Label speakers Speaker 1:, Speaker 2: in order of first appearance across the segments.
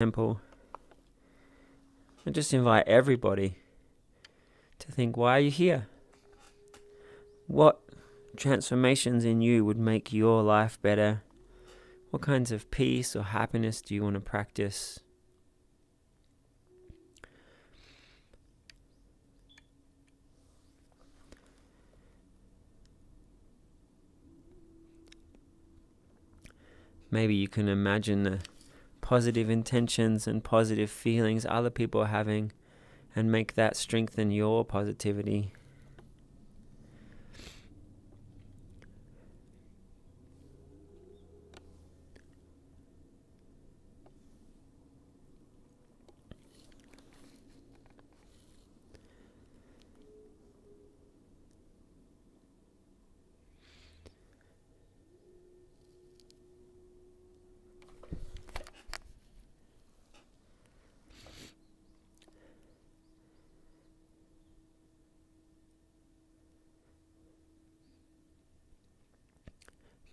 Speaker 1: example, I just invite everybody to think, why are you here? What transformations in you would make your life better? What kinds of peace or happiness do you want to practice? Maybe you can imagine the positive intentions and positive feelings other people are having and make that strengthen your positivity.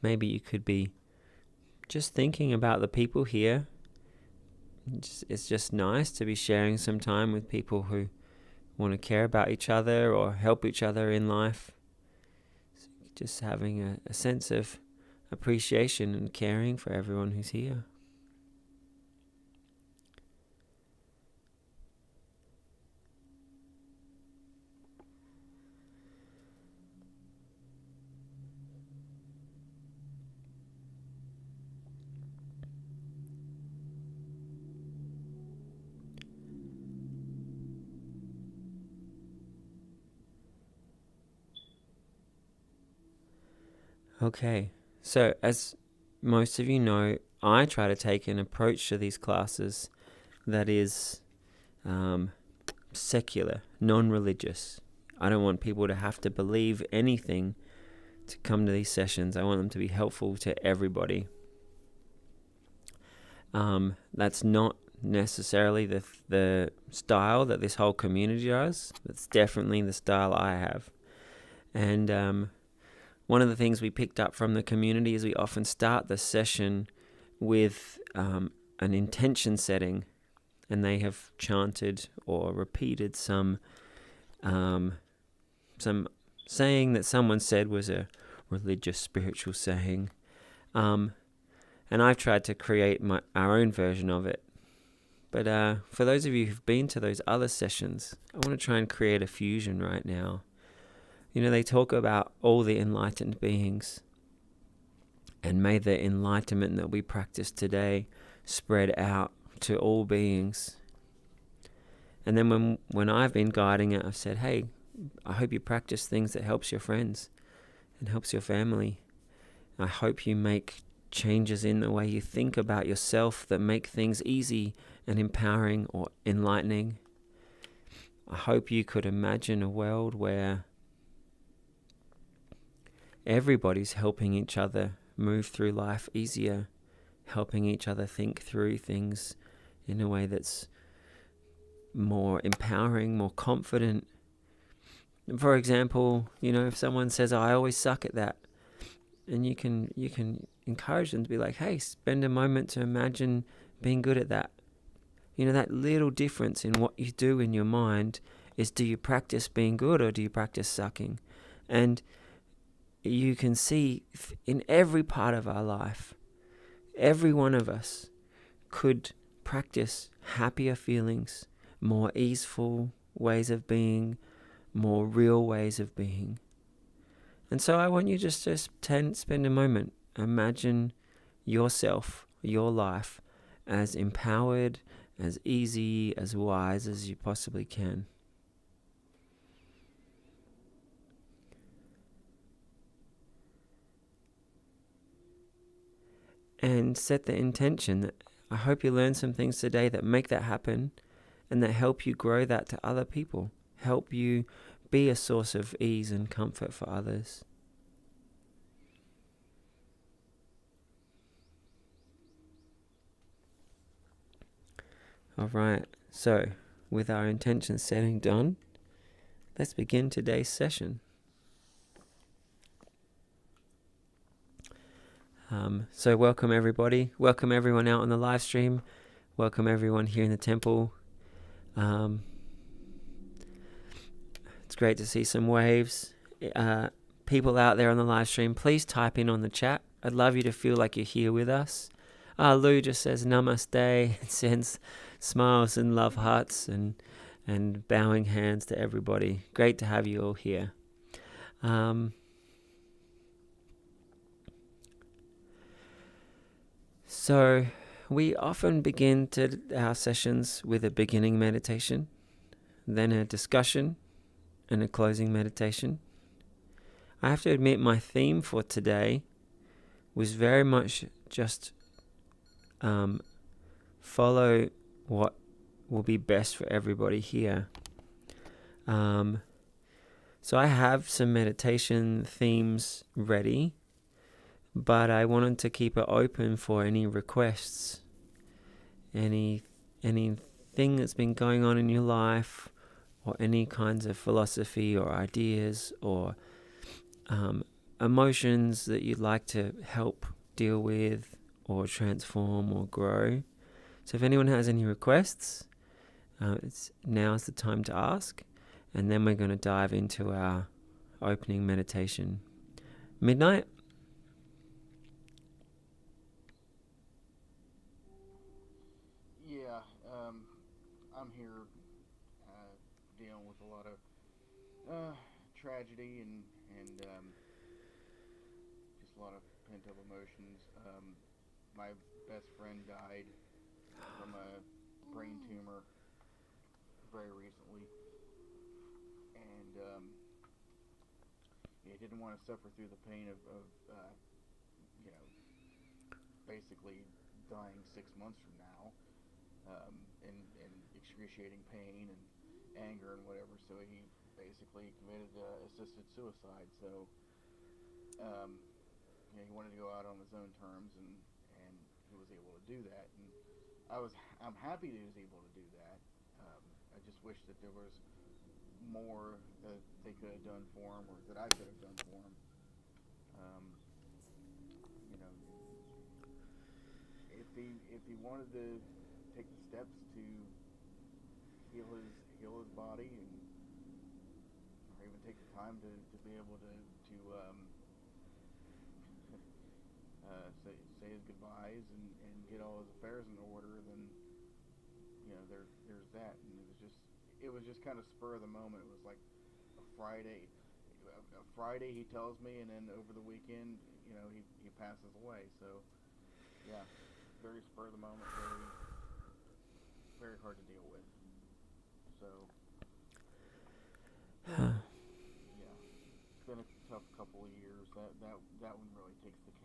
Speaker 1: Maybe you could be just thinking about the people here. It's just nice to be sharing some time with people who want to care about each other or help each other in life. So just having a sense of appreciation and caring for everyone who's here. Okay, so as most of you know, I try to take an approach to these classes that is secular, non-religious. I don't want people to have to believe anything to come to these sessions. I want them to be helpful to everybody. That's not necessarily the style that this whole community does. It's definitely the style I have. And one of the things we picked up from the community is we often start the session with an intention setting, and they have chanted or repeated some saying that someone said was a religious, spiritual saying. And I've tried to create our own version of it. But for those of you who've been to those other sessions, I want to try and create a fusion right now. You know, they talk about all the enlightened beings, and may the enlightenment that we practice today spread out to all beings. And then when I've been guiding it, I've said, hey, I hope you practice things that helps your friends and helps your family. I hope you make changes in the way you think about yourself that make things easy and empowering or enlightening. I hope you could imagine a world where everybody's helping each other move through life easier, helping each other think through things in a way that's more empowering, more confident. For example, you know, if someone says, I always suck at that, and you can encourage them to be like, hey, spend a moment to imagine being good at that. You know, that little difference in what you do in your mind is, do you practice being good or do you practice sucking? And you can see in every part of our life, every one of us could practice happier feelings, more easeful ways of being, more real ways of being. And so I want you just to spend a moment, imagine yourself, your life, as empowered, as easy, as wise as you possibly can. And set the intention that I hope you learn some things today that make that happen and that help you grow that to other people, help you be a source of ease and comfort for others. All right, so with our intention setting done, let's begin today's session. So welcome everybody. Welcome everyone out on the live stream. welcome everyone here in the temple. It's great to see some waves. People out there on the live stream, please type in on the chat. I'd love you to feel like you're here with us. Lou just says namaste and sends smiles and love hearts and bowing hands to everybody. Great to have you all here. So we often begin our sessions with a beginning meditation, then a discussion, and a closing meditation. I have to admit my theme for today was very much just follow what will be best for everybody here. So I have some meditation themes ready, but I wanted to keep it open for any requests, anything that's been going on in your life, or any kinds of philosophy or ideas or emotions that you'd like to help deal with or transform or grow. So if anyone has any requests, now's the time to ask, and then we're going to dive into our opening meditation. Midnight?
Speaker 2: Yeah, I'm here dealing with a lot of tragedy and just a lot of pent-up emotions. My best friend died from a brain tumor very recently, and he didn't want to suffer through the pain of basically dying 6 months from now, in excruciating pain and anger and whatever. So he basically committed assisted suicide. So he wanted to go out on his own terms, and he was able to do that. And I'm happy that he was able to do that. I just wish that there was more that they could have done for him, or that I could have done for him. If he wanted to take the steps to heal his body, and or even take the time to be able to say his goodbyes and get all his affairs in order, then there's that. And it was just kind of spur of the moment. It was like a Friday he tells me, and then over the weekend he passes away. So yeah, very spur of the moment, very very hard to deal with. So yeah, it's been a tough couple of years. That one really takes the cake.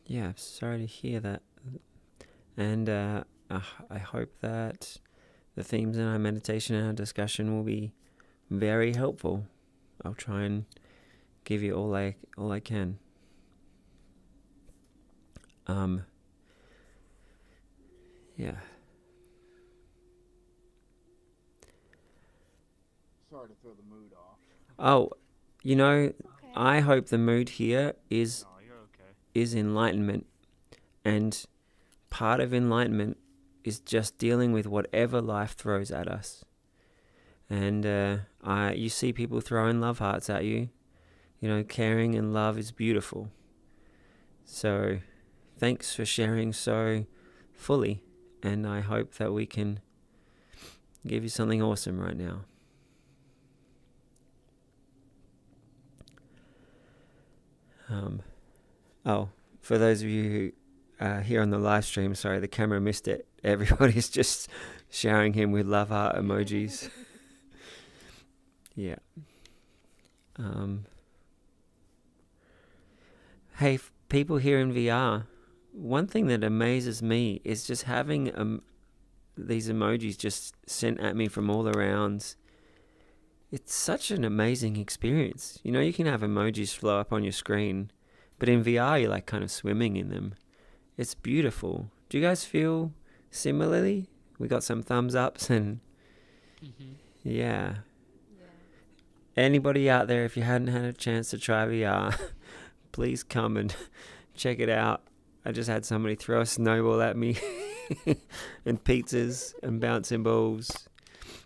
Speaker 1: Yeah, sorry to hear that. And I hope that the themes in our meditation and our discussion will be very helpful. I'll try and give you all I can. Yeah.
Speaker 2: Sorry to throw the mood off.
Speaker 1: Oh, I hope the mood here is
Speaker 2: No, you're okay.
Speaker 1: is enlightenment, and part of enlightenment is just dealing with whatever life throws at us. And you see people throwing love hearts at you. Caring and love is beautiful. So thanks for sharing so fully, and I hope that we can give you something awesome right now. For those of you who here on the live stream, sorry, the camera missed it. Everybody's just showering him with love heart emojis. Yeah. Hey, people here in VR, one thing that amazes me is just having these emojis just sent at me from all around. It's such an amazing experience. You can have emojis flow up on your screen, but in VR you're like kind of swimming in them. It's beautiful. Do you guys feel similarly? We got some thumbs ups and yeah. Anybody out there, if you hadn't had a chance to try VR, please come and check it out. I just had somebody throw a snowball at me and pizzas and bouncing balls.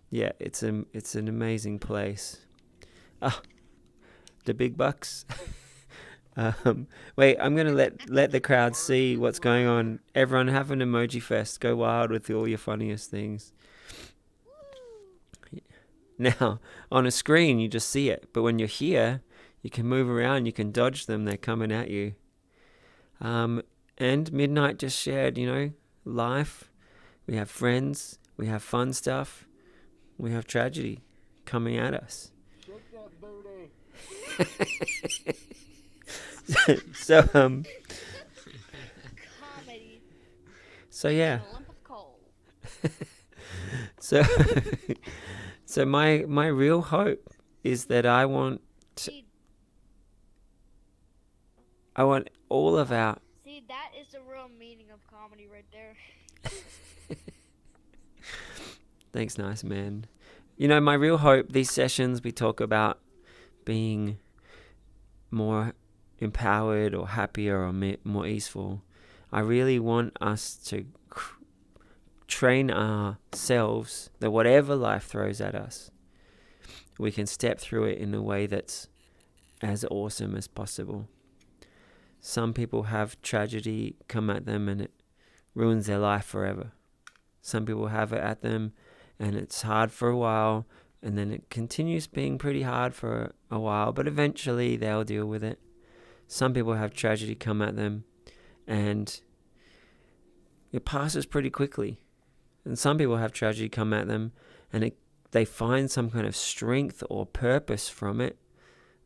Speaker 1: Yeah, it's an amazing place. Ah, the big bucks. Wait, I'm gonna let the crowd see what's going on. Everyone have an emoji fest. Go wild with all your funniest things. Now, on a screen you just see it, but when you're here, you can move around, you can dodge them, they're coming at you. And Midnight just shared, life. We have friends, we have fun stuff, we have tragedy coming at us.
Speaker 2: Shake that booty.
Speaker 1: So
Speaker 3: Comedy.
Speaker 1: So yeah.
Speaker 3: A lump of coal.
Speaker 1: So so my real hope is that I want all of our...
Speaker 3: See, that is the real meaning of comedy right there.
Speaker 1: Thanks, nice man. My real hope, these sessions we talk about being more empowered or happier or more easeful. I really want us to train ourselves that whatever life throws at us, we can step through it in a way that's as awesome as possible. Some people have tragedy come at them and it ruins their life forever. Some people have it at them and it's hard for a while, and then it continues being pretty hard for a while, but eventually they'll deal with it. Some people have tragedy come at them and it passes pretty quickly. And some people have tragedy come at them and they find some kind of strength or purpose from it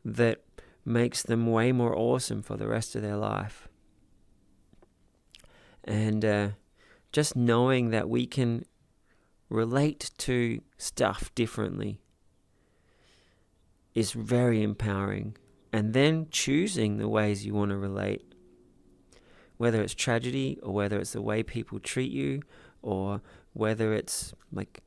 Speaker 1: that makes them way more awesome for the rest of their life. And just knowing that we can relate to stuff differently is very empowering. And then choosing the ways you want to relate, whether it's tragedy or whether it's the way people treat you, or whether it's like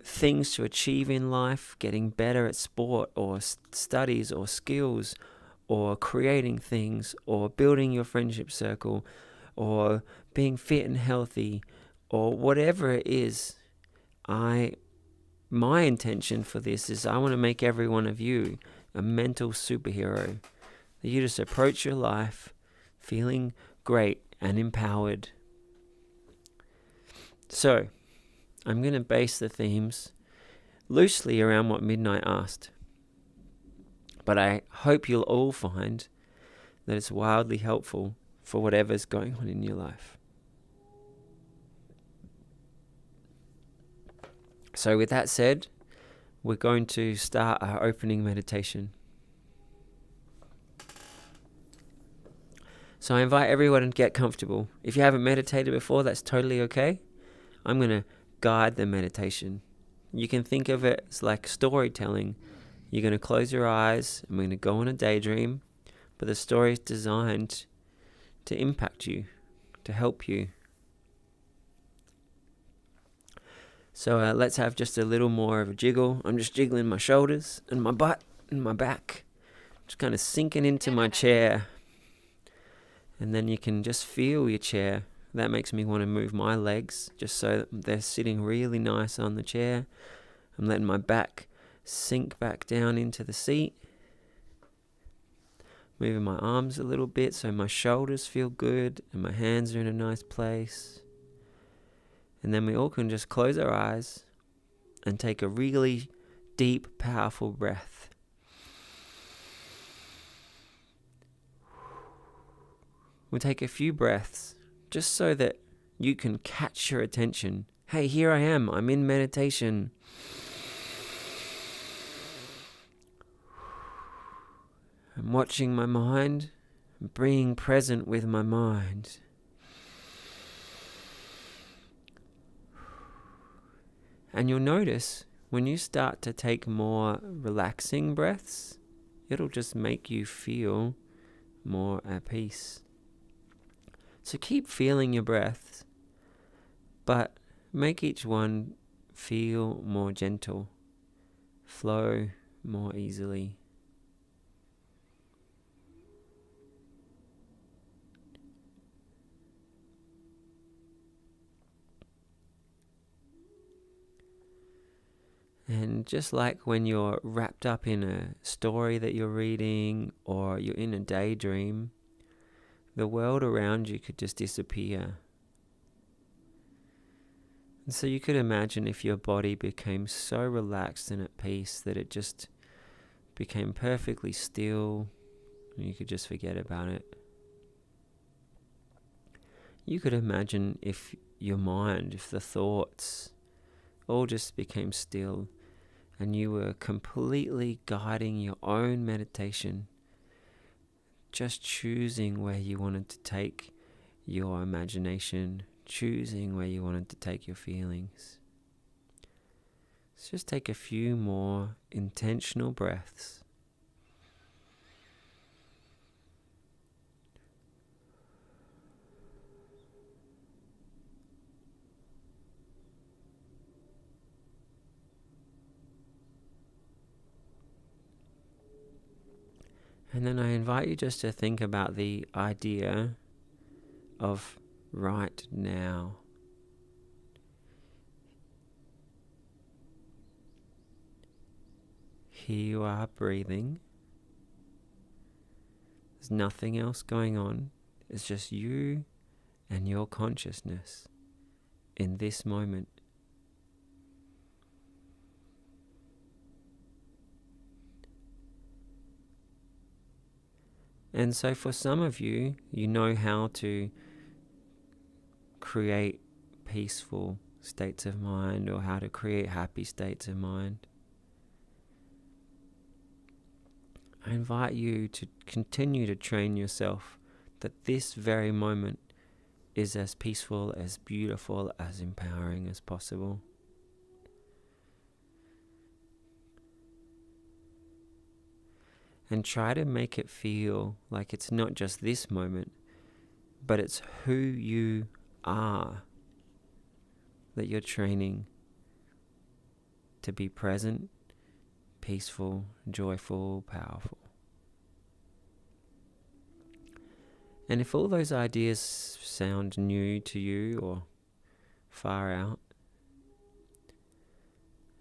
Speaker 1: things to achieve in life, getting better at sport or studies or skills, or creating things, or building your friendship circle, or being fit and healthy, or whatever it is. My intention for this is I want to make every one of you a mental superhero. That you just approach your life feeling great and empowered. So, I'm going to base the themes loosely around what Midnight asked. But I hope you'll all find that it's wildly helpful for whatever's going on in your life. So with that said, we're going to start our opening meditation. So I invite everyone to get comfortable. If you haven't meditated before, that's totally okay. I'm going to guide the meditation. You can think of it as like storytelling. You're going to close your eyes and we're going to go on a daydream, but the story is designed to impact you, to help you. So let's have just a little more of a jiggle. I'm just jiggling my shoulders and my butt and my back. Just kind of sinking into my chair. And then you can just feel your chair. That makes me want to move my legs just so that they're sitting really nice on the chair. I'm letting my back sink back down into the seat. Moving my arms a little bit so my shoulders feel good and my hands are in a nice place. And then we all can just close our eyes and take a really deep, powerful breath. We'll take a few breaths just so that you can catch your attention. Hey, here I am. I'm in meditation. I'm watching my mind, being present with my mind. And you'll notice when you start to take more relaxing breaths, it'll just make you feel more at peace. So keep feeling your breaths, but make each one feel more gentle, flow more easily. And just like when you're wrapped up in a story that you're reading or you're in a daydream, the world around you could just disappear. And so you could imagine if your body became so relaxed and at peace that it just became perfectly still and you could just forget about it. You could imagine if your mind, if the thoughts all just became still and you were completely guiding your own meditation, just choosing where you wanted to take your imagination, choosing where you wanted to take your feelings. Let's just take a few more intentional breaths. And then I invite you just to think about the idea of right now. Here you are breathing. There's nothing else going on. It's just you and your consciousness in this moment. And so for some of you, you know how to create peaceful states of mind or how to create happy states of mind. I invite you to continue to train yourself that this very moment is as peaceful, as beautiful, as empowering as possible. And try to make it feel like it's not just this moment, but it's who you are that you're training to be present, peaceful, joyful, powerful. And if all those ideas sound new to you or far out,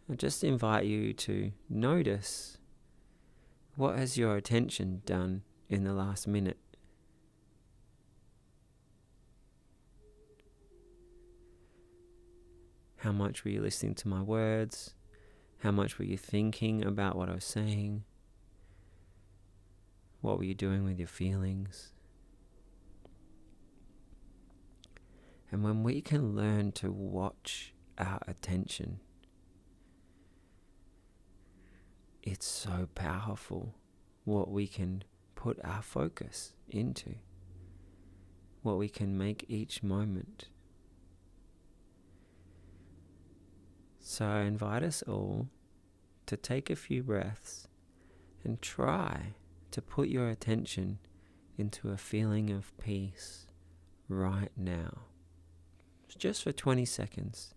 Speaker 1: I just invite you to notice, what has your attention done in the last minute? How much were you listening to my words? How much were you thinking about what I was saying? What were you doing with your feelings? And when we can learn to watch our attention, it's so powerful what we can put our focus into, what we can make each moment. So I invite us all to take a few breaths and try to put your attention into a feeling of peace right now. Just for 20 seconds.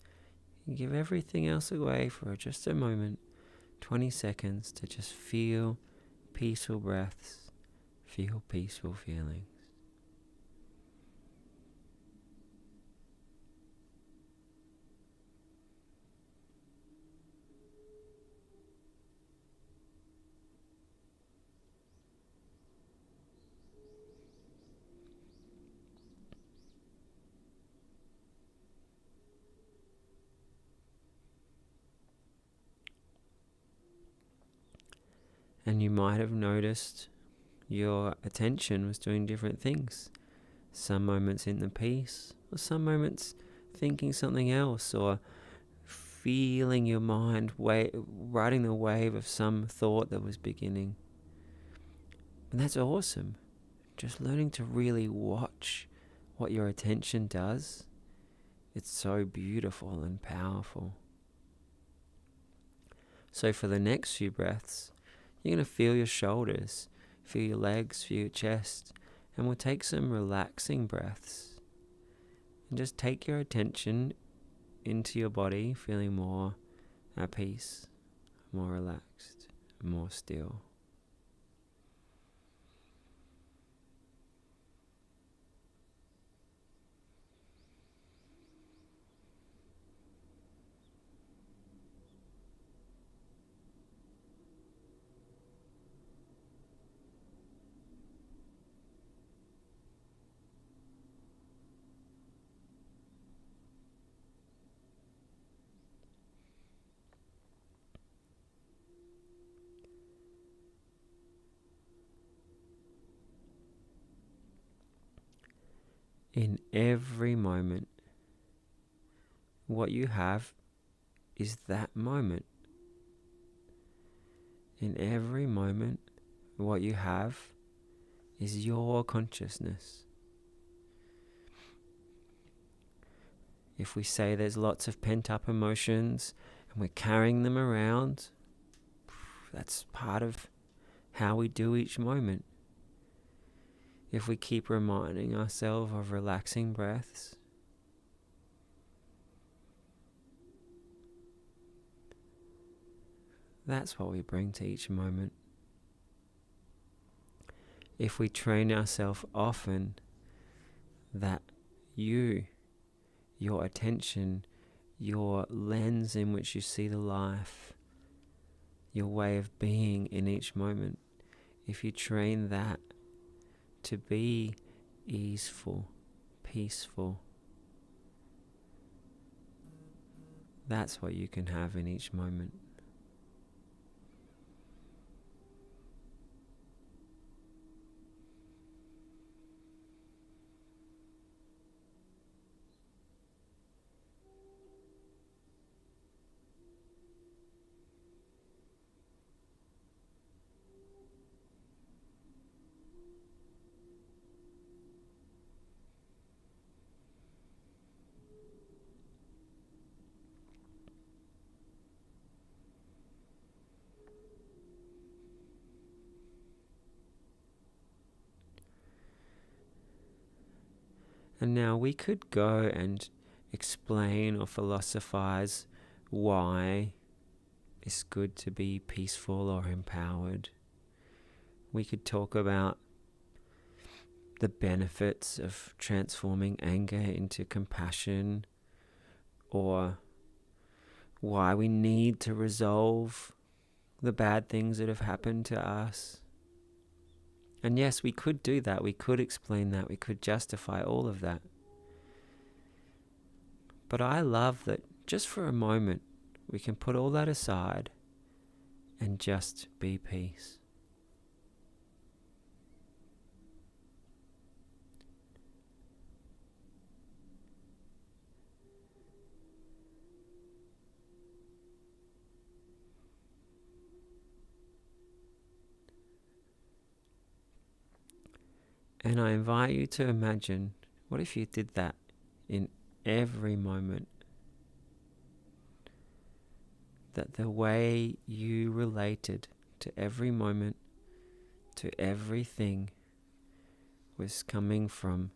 Speaker 1: You give everything else away for just a moment. 20 seconds to just feel peaceful breaths, feel peaceful feelings. And you might have noticed your attention was doing different things. Some moments in the peace, or some moments thinking something else, or feeling your mind riding the wave of some thought that was beginning. And that's awesome. Just learning to really watch what your attention does. It's so beautiful and powerful. So for the next few breaths, you're going to feel your shoulders, feel your legs, feel your chest, and we'll take some relaxing breaths. And just take your attention into your body, feeling more at peace, more relaxed, more still. In every moment, what you have is that moment. In every moment, what you have is your consciousness. If we say there's lots of pent-up emotions and we're carrying them around, that's part of how we do each moment. If we keep reminding ourselves of relaxing breaths, that's what we bring to each moment. If we train ourselves often that your attention, your lens in which you see the life, your way of being in each moment, if you train that to be easeful, peaceful, that's what you can have in each moment. And now we could go and explain or philosophize why it's good to be peaceful or empowered. We could talk about the benefits of transforming anger into compassion, or why we need to resolve the bad things that have happened to us. And yes, we could do that. We could explain that. We could justify all of that. But I love that just for a moment, we can put all that aside and just be peace. And I invite you to imagine, what if you did that in every moment? That the way you related to every moment, to everything, was coming from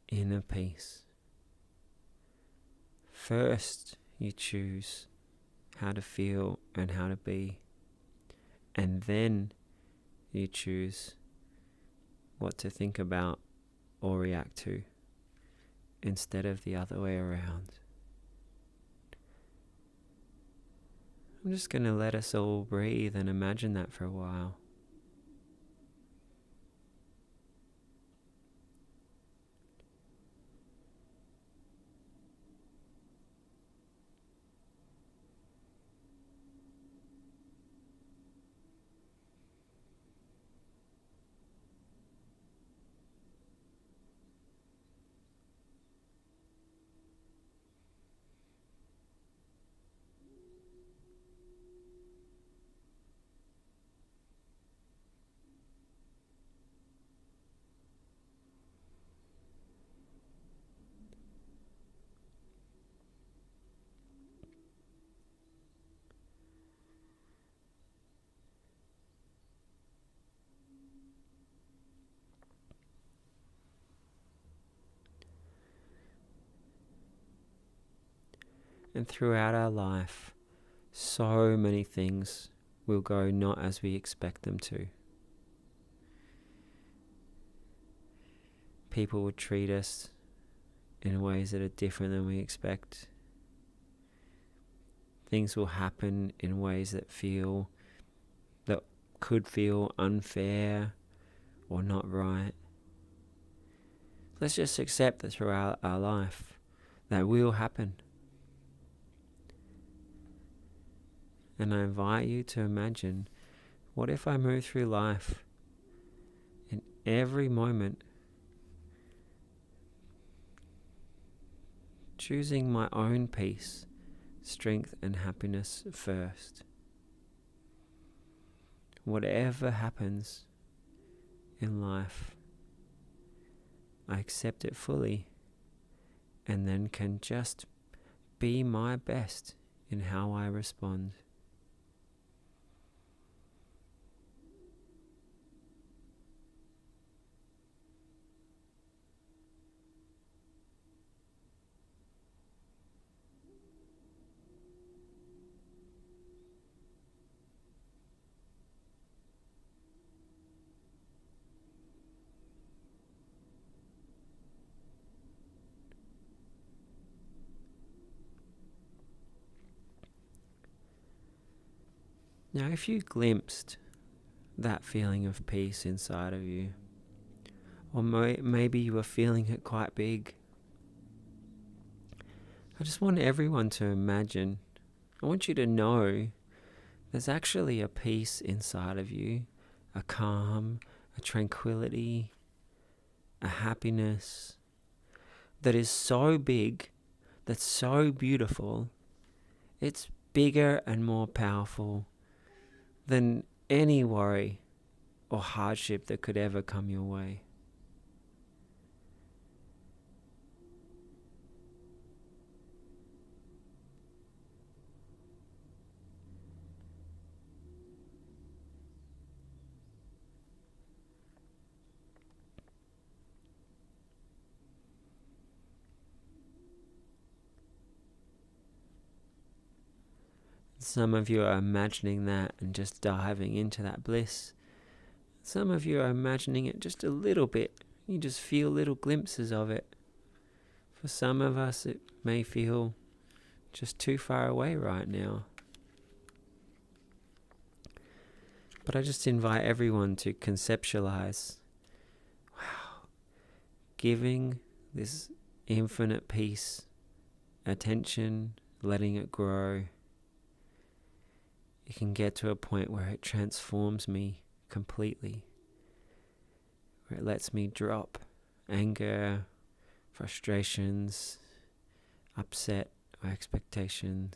Speaker 1: inner peace. First, you choose how to feel and how to be. And then you choose what to think about or react to, instead of the other way around. I'm just going to let us all breathe and imagine that for a while. And throughout our life, so many things will go not as we expect them to. People will treat us in ways that are different than we expect. Things will happen in ways that could feel unfair or not right. Let's just accept that throughout our life that will happen. And I invite you to imagine, what if I move through life in every moment choosing my own peace, strength and happiness first. Whatever happens in life, I accept it fully and then can just be my best in how I respond. Now, if you glimpsed that feeling of peace inside of you, or maybe you were feeling it quite big, I just want everyone to imagine, I want you to know there's actually a peace inside of you, a calm, a tranquility, a happiness that is so big, that's so beautiful, it's bigger and more powerful than any worry or hardship that could ever come your way. Some of you are imagining that and just diving into that bliss. Some of you are imagining it just a little bit. You just feel little glimpses of it. For some of us, it may feel just too far away right now. But I just invite everyone to conceptualize, wow, giving this infinite peace, attention, letting it grow. It can get to a point where it transforms me completely, where it lets me drop anger, frustrations, upset, or expectations.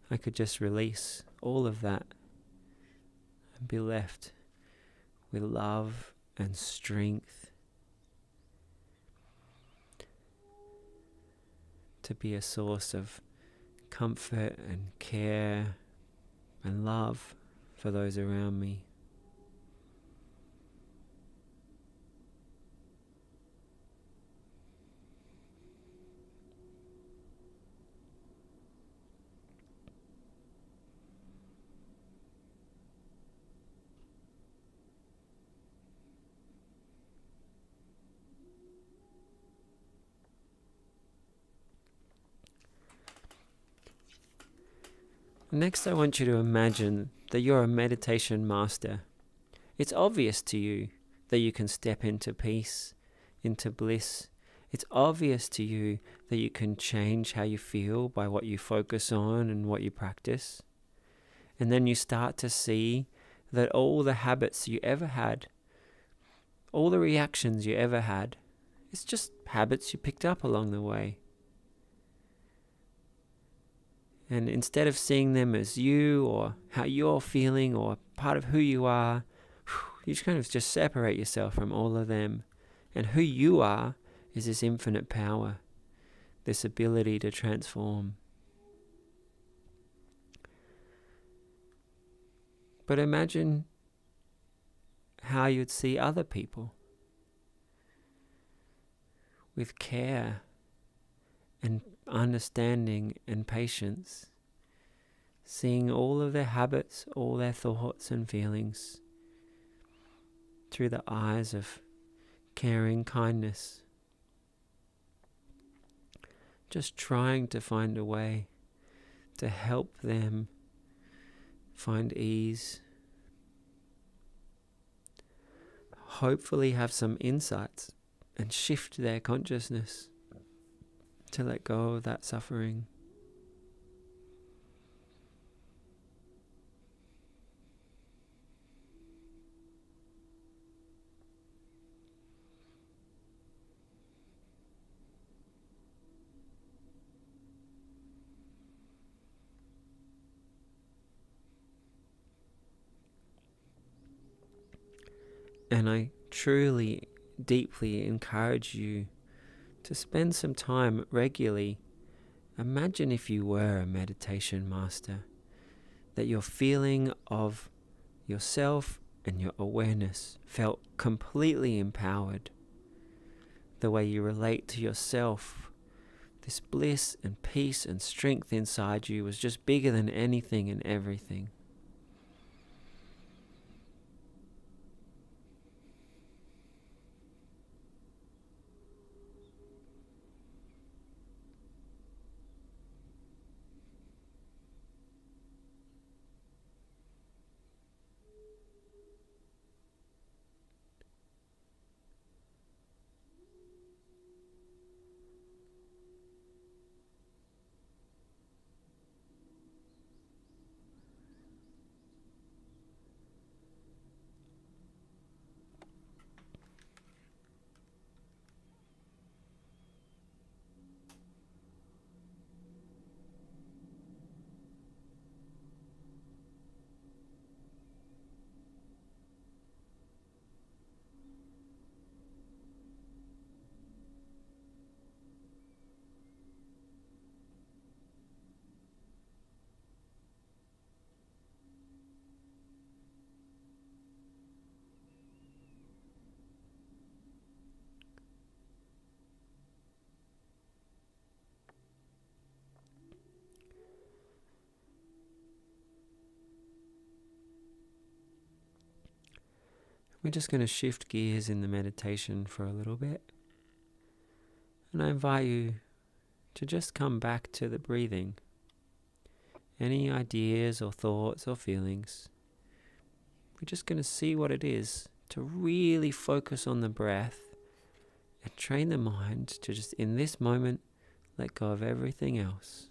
Speaker 1: I could just release all of that and be left with love and strength to be a source of comfort and care and love for those around me. Next, I want you to imagine that you're a meditation master. It's obvious to you that you can step into peace, into bliss. It's obvious to you that you can change how you feel by what you focus on and what you practice. And then you start to see that all the habits you ever had, all the reactions you ever had, it's just habits you picked up along the way. And instead of seeing them as you or how you're feeling or part of who you are, you just kind of just separate yourself from all of them. And who you are is this infinite power, this ability to transform. But imagine how you'd see other people with care and understanding and patience, seeing all of their habits, all their thoughts and feelings through the eyes of caring kindness. Just trying to find a way to help them find ease. Hopefully have some insights and shift their consciousness to let go of that suffering. And I truly, deeply encourage you to spend some time regularly. Imagine if you were a meditation master, that your feeling of yourself and your awareness felt completely empowered. The way you relate to yourself, this bliss and peace and strength inside you was just bigger than anything and everything. We're just going to shift gears in the meditation for a little bit. And I invite you to just come back to the breathing. Any ideas or thoughts or feelings, we're just going to see what it is to really focus on the breath and train the mind to just in this moment let go of everything else.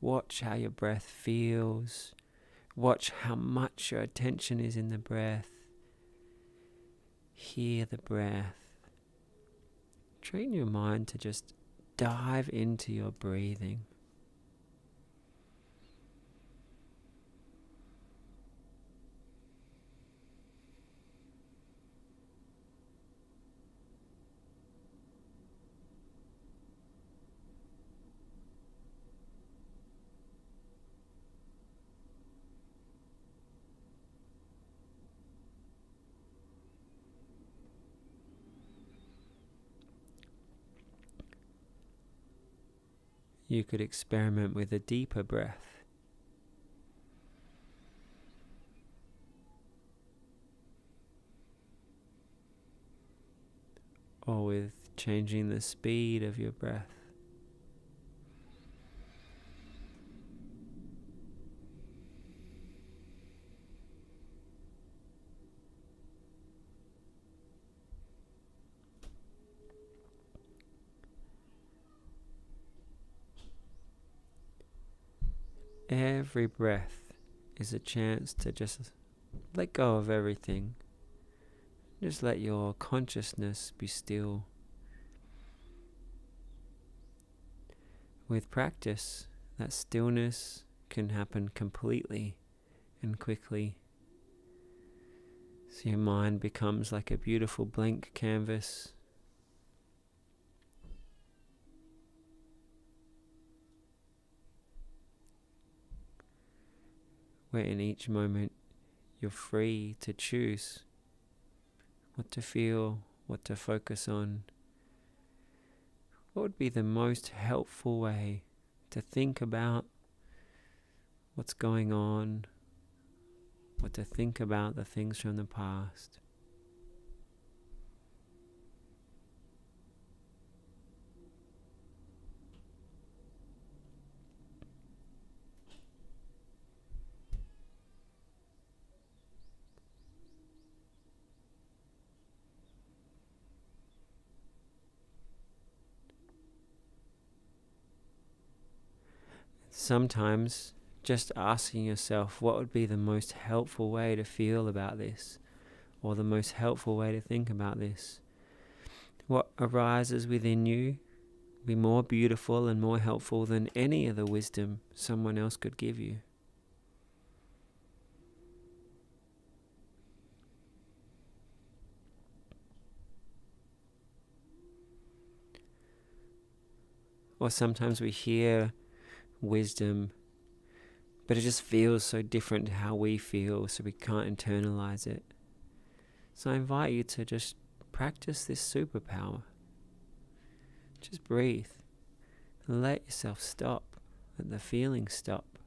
Speaker 1: Watch how your breath feels. Watch how much your attention is in the breath. Hear the breath. Train your mind to just dive into your breathing. You could experiment with a deeper breath. Or with changing the speed of your breath. Every breath is a chance to just let go of everything. Just let your consciousness be still. With practice, that stillness can happen completely and quickly. So your mind becomes like a beautiful blank canvas. Where in each moment you're free to choose what to feel, what to focus on. What would be the most helpful way to think about what's going on, what to think about the things from the past. Sometimes just asking yourself what would be the most helpful way to feel about this, or the most helpful way to think about this. What arises within you be more beautiful and more helpful than any of the wisdom someone else could give you. Or sometimes we hear wisdom, but it just feels so different to how we feel, so we can't internalize it. So I invite you to just practice this superpower. Just breathe and let yourself stop, let the feeling stop,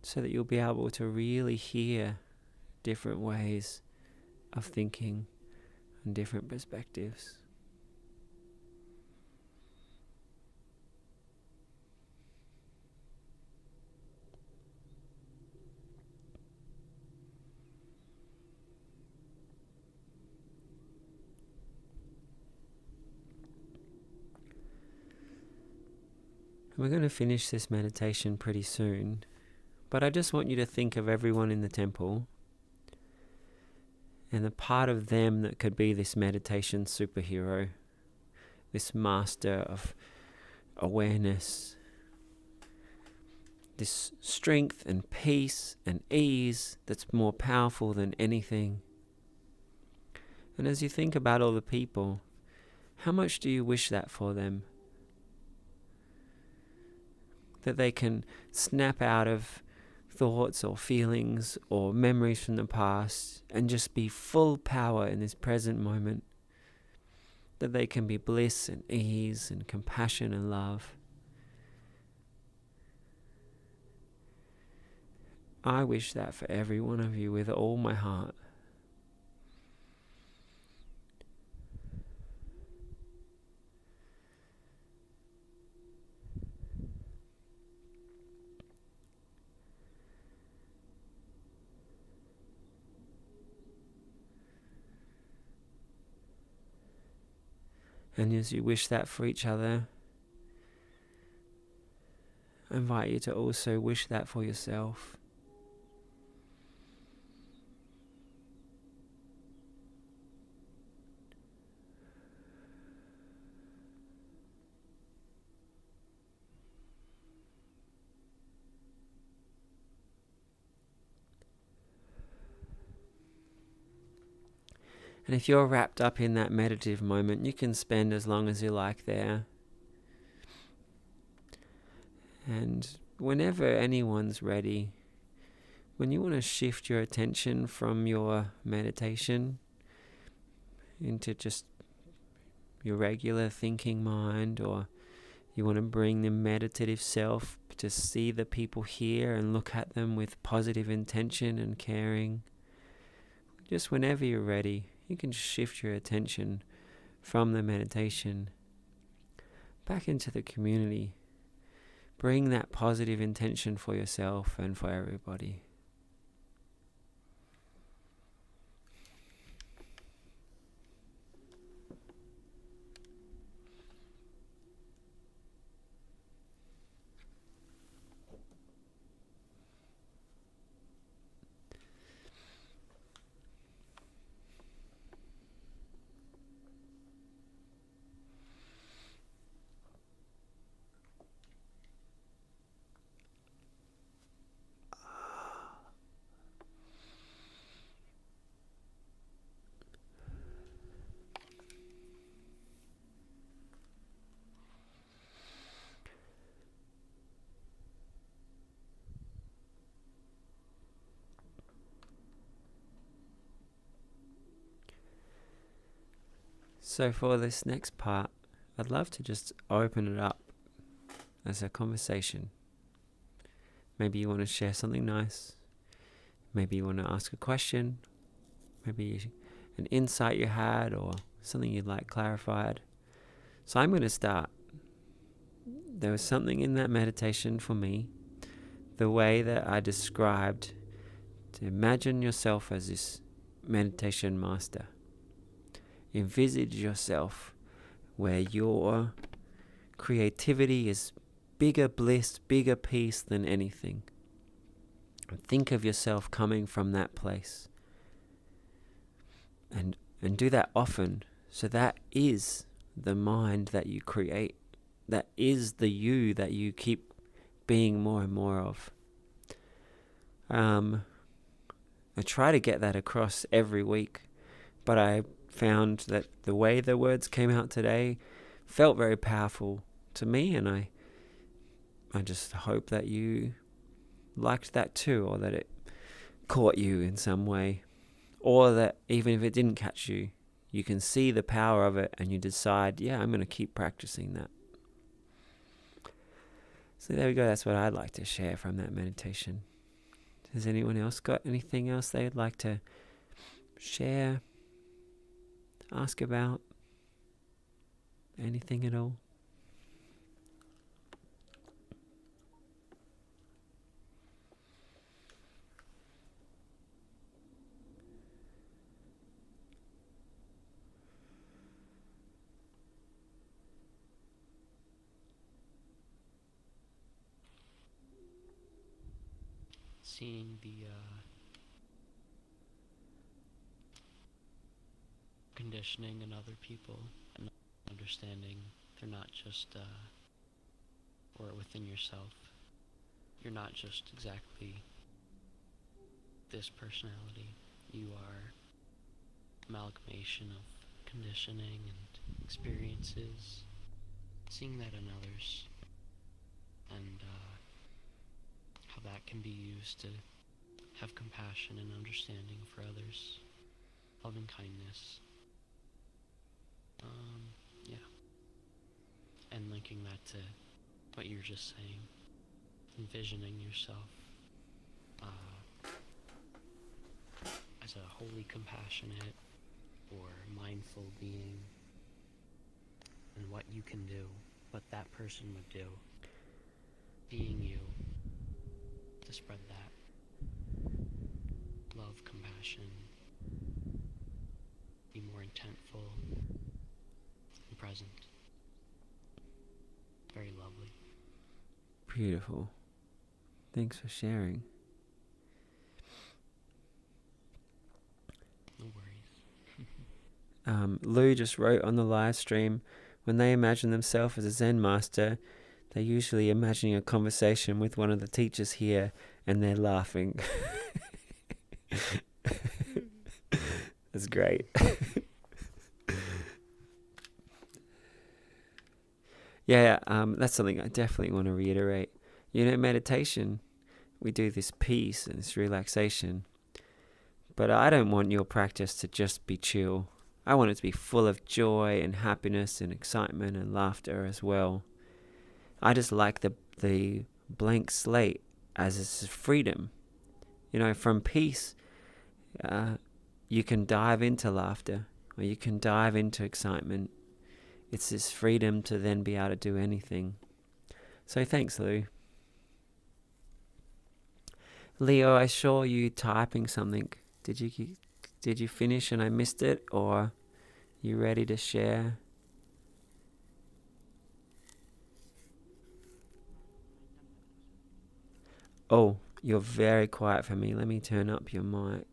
Speaker 1: so that you'll be able to really hear different ways of thinking and different perspectives. We're going to finish this meditation pretty soon, but I just want you to think of everyone in the temple and the part of them that could be this meditation superhero, this master of awareness, this strength and peace and ease that's more powerful than anything. And as you think about all the people, how much do you wish that for them? That they can snap out of thoughts or feelings or memories from the past and just be full power in this present moment. That they can be bliss and ease and compassion and love. I wish that for every one of you with all my heart. And as you wish that for each other, I invite you to also wish that for yourself. And if you're wrapped up in that meditative moment, you can spend as long as you like there. And whenever anyone's ready, when you want to shift your attention from your meditation into just your regular thinking mind, or you want to bring the meditative self to see the people here and look at them with positive intention and caring, just whenever you're ready, you can shift your attention from the meditation back into the community. Bring that positive intention for yourself and for everybody. So for this next part, I'd love to just open it up as a conversation. Maybe you want to share something nice. Maybe you want to ask a question. Maybe an insight you had or something you'd like clarified. So I'm going to start. There was something in that meditation for me, the way that I described to imagine yourself as this meditation master. Envisage yourself where your creativity is bigger bliss, bigger peace than anything. And think of yourself coming from that place. And do that often. So that is the mind that you create, that is the you that you keep being more and more of. I try to get that across every week, but I found that the way the words came out today felt very powerful to me, and I just hope that you liked that too, or that it caught you in some way, or that even if it didn't catch you, you can see the power of it and you decide, yeah, I'm going to keep practicing that. So there we go. That's what I'd like to share from that meditation. Has anyone else got anything else they'd like to share, ask about, anything at all?
Speaker 4: Seeing the conditioning in other people and understanding they're not just or within yourself, you're not just exactly this personality. You are amalgamation of conditioning and experiences, seeing that in others, and how that can be used to have compassion and understanding for others, loving kindness. And linking that to what you're just saying, envisioning yourself as a wholly compassionate or mindful being, and what you can do, what that person would do, being you, to spread that love, compassion, be more intentful and present. Very lovely.
Speaker 1: Beautiful. Thanks for sharing.
Speaker 4: No worries.
Speaker 1: Lou just wrote on the live stream, when they imagine themselves as a Zen master, they're usually imagining a conversation with one of the teachers here, and they're laughing. That's great. Yeah, that's something I definitely want to reiterate. Meditation, we do this peace and this relaxation, but I don't want your practice to just be chill. I want it to be full of joy and happiness and excitement and laughter as well. I just like the blank slate as it's freedom. From peace, you can dive into laughter, or you can dive into excitement. It's this freedom to then be able to do anything. So thanks, Lou. Leo, I saw you typing something. Did you finish and I missed it, or you ready to share? Oh, you're very quiet for me. Let me turn up your mic.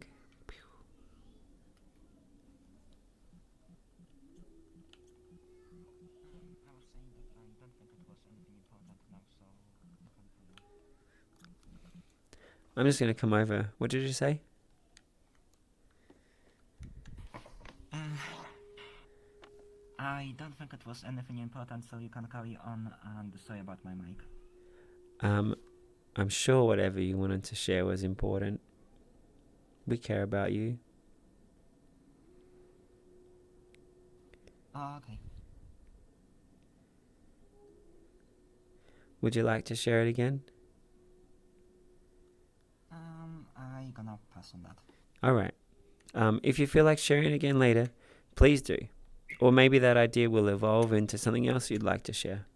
Speaker 1: I'm just going to come over. What did you say?
Speaker 5: I don't think it was anything important, so you can carry on, and sorry about my mic.
Speaker 1: I'm sure whatever you wanted to share was important. We care about you.
Speaker 5: Oh, okay.
Speaker 1: Would you like to share it again?
Speaker 5: I gonna pass on that.
Speaker 1: All right. If you feel like sharing it again later, please do. Or maybe that idea will evolve into something else you'd like to share.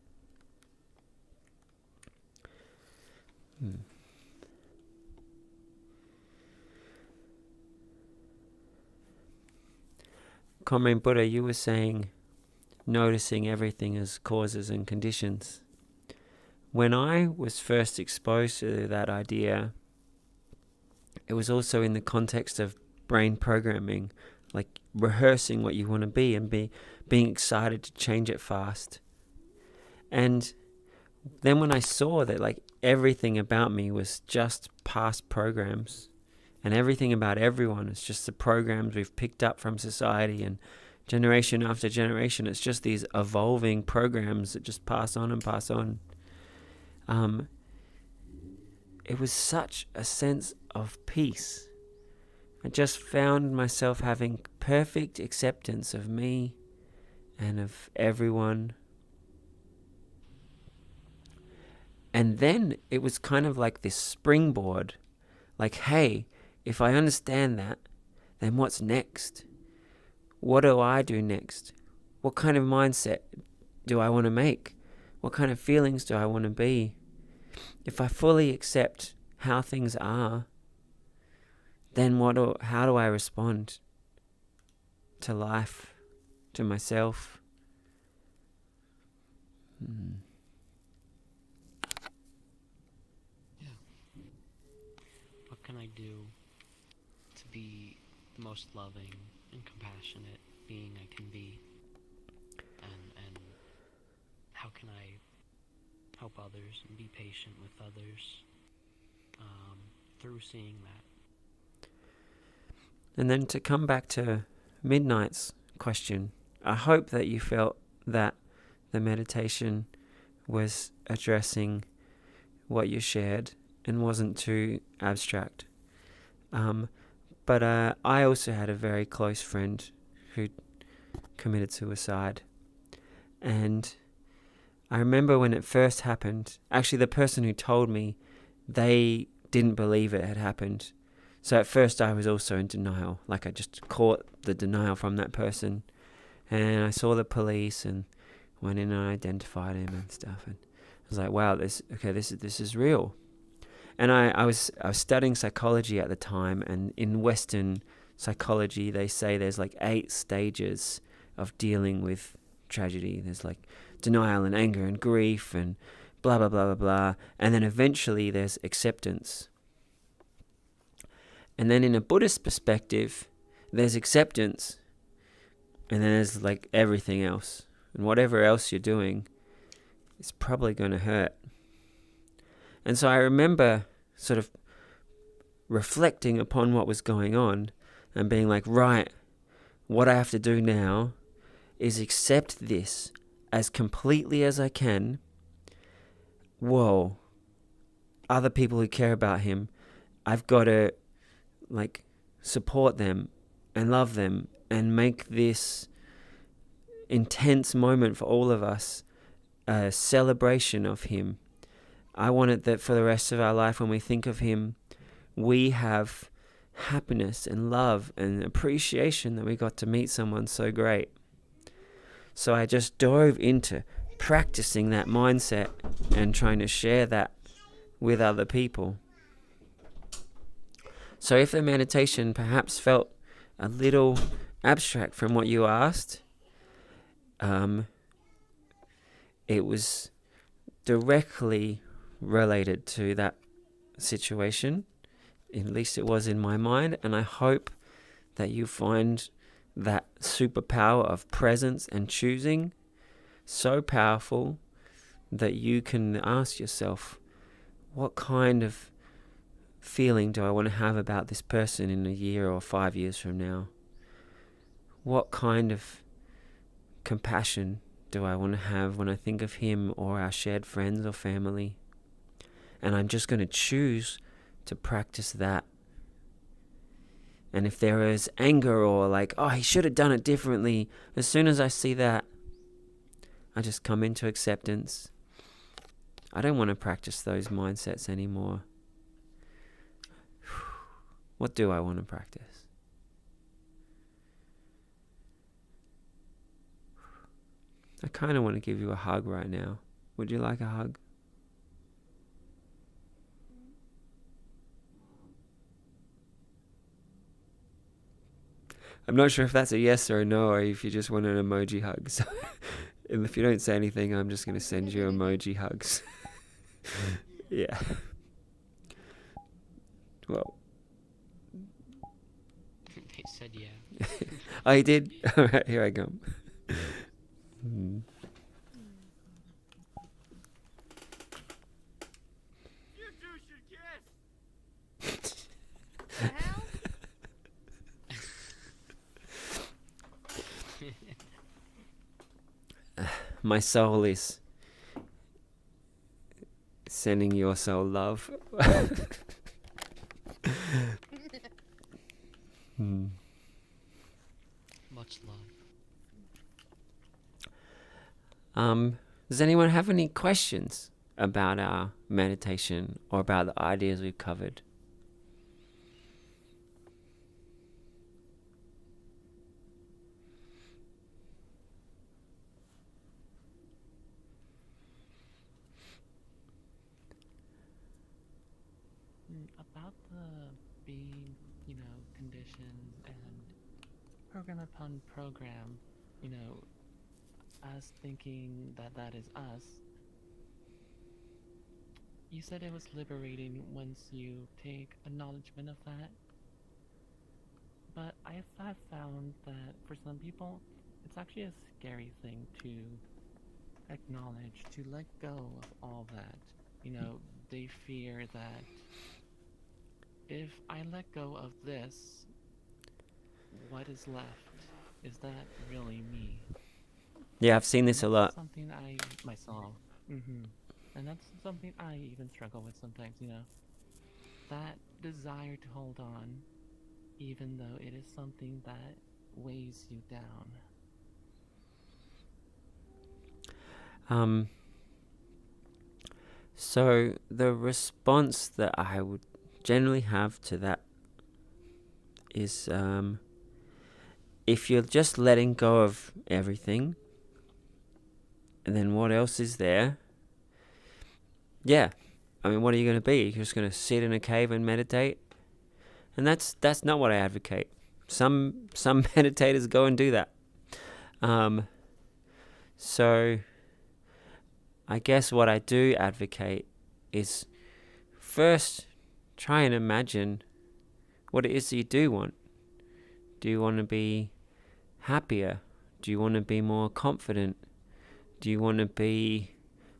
Speaker 1: Comrade Buddha, you were saying noticing everything as causes and conditions. When I was first exposed to that idea, it was also in the context of brain programming. like rehearsing what you want to be and being excited to change it fast. And then when I saw that like everything about me was just past programs, and everything about everyone is just the programs we've picked up from society, and generation after generation, it's just these evolving programs that just pass on and pass on. It was such a sense of peace. I just found myself having perfect acceptance of me and of everyone. And then it was kind of like this springboard. Like, hey, if I understand that, then what's next? What do I do next? What kind of mindset do I want to make? What kind of feelings do I want to be? If I fully accept how things are, then how do I respond to life, to myself?
Speaker 4: What can I do to be the most loving and compassionate being I can be? And how can I help others and be patient with others through seeing that?
Speaker 1: And then to come back to Midnight's question, I hope that you felt that the meditation was addressing what you shared and wasn't too abstract. But I also had a very close friend who committed suicide. And I remember when it first happened, actually the person who told me, they didn't believe it had happened. So at first I was also in denial. Like I just caught the denial from that person. And I saw the police and went in and identified him and stuff. And I was like, wow, this is real. And I was studying psychology at the time, and in Western psychology they say there's like 8 stages of dealing with tragedy. There's like denial and anger and grief and blah blah blah blah blah, and then eventually there's acceptance. And then in a Buddhist perspective, there's acceptance, and then there's like everything else, and whatever else you're doing is probably going to hurt. And so I remember sort of reflecting upon what was going on and being like, right, what I have to do now is accept this as completely as I can. Whoa, other people who care about him, I've got to like support them and love them and make this intense moment for all of us a celebration of him. I want it that for the rest of our life, when we think of him, we have happiness and love and appreciation that we got to meet someone so great. So I just dove into practicing that mindset and trying to share that with other people. So if the meditation perhaps felt a little abstract from what you asked, it was directly related to that situation. At least it was in my mind, and I hope that you find that superpower of presence and choosing so powerful that you can ask yourself, what kind of feeling do I want to have about this person in a year or 5 years from now? What kind of compassion do I want to have when I think of him or our shared friends or family? And I'm just going to choose to practice that. And if there is anger or like, oh, he should have done it differently, as soon as I see that, I just come into acceptance. I don't want to practice those mindsets anymore. What do I want to practice? I kind of want to give you a hug right now. Would you like a hug? I'm not sure if that's a yes or a no, or if you just want an emoji hug. So if you don't say anything, I'm just going to send you emoji hugs. Yeah. Well.
Speaker 4: They said yeah.
Speaker 1: Oh, you did? All right, here I come. Mm.
Speaker 6: You two should kiss.
Speaker 3: The hell?
Speaker 1: My soul is sending your soul love. Hmm.
Speaker 4: Much love.
Speaker 1: Does anyone have any questions about our meditation or about the ideas we've covered?
Speaker 4: About the being, conditioned and program upon program, us thinking that that is us. You said it was liberating once you take acknowledgement of that. But I've found that for some people, it's actually a scary thing to acknowledge, to let go of all that. They fear that if I let go of this, what is left? Is that really me?
Speaker 1: Yeah, I've seen this a lot.
Speaker 4: Something I myself, and that's something I even struggle with sometimes. That desire to hold on, even though it is something that weighs you down.
Speaker 1: So the response that I would generally have to that is, if you're just letting go of everything, and then what else is there? Yeah, I mean, what are you going to be? You're just going to sit in a cave and meditate? And that's not what I advocate. Some meditators go and do that. So I guess what I do advocate is first try and imagine what it is that you do want. Do you want to be happier? Do you want to be more confident? Do you want to be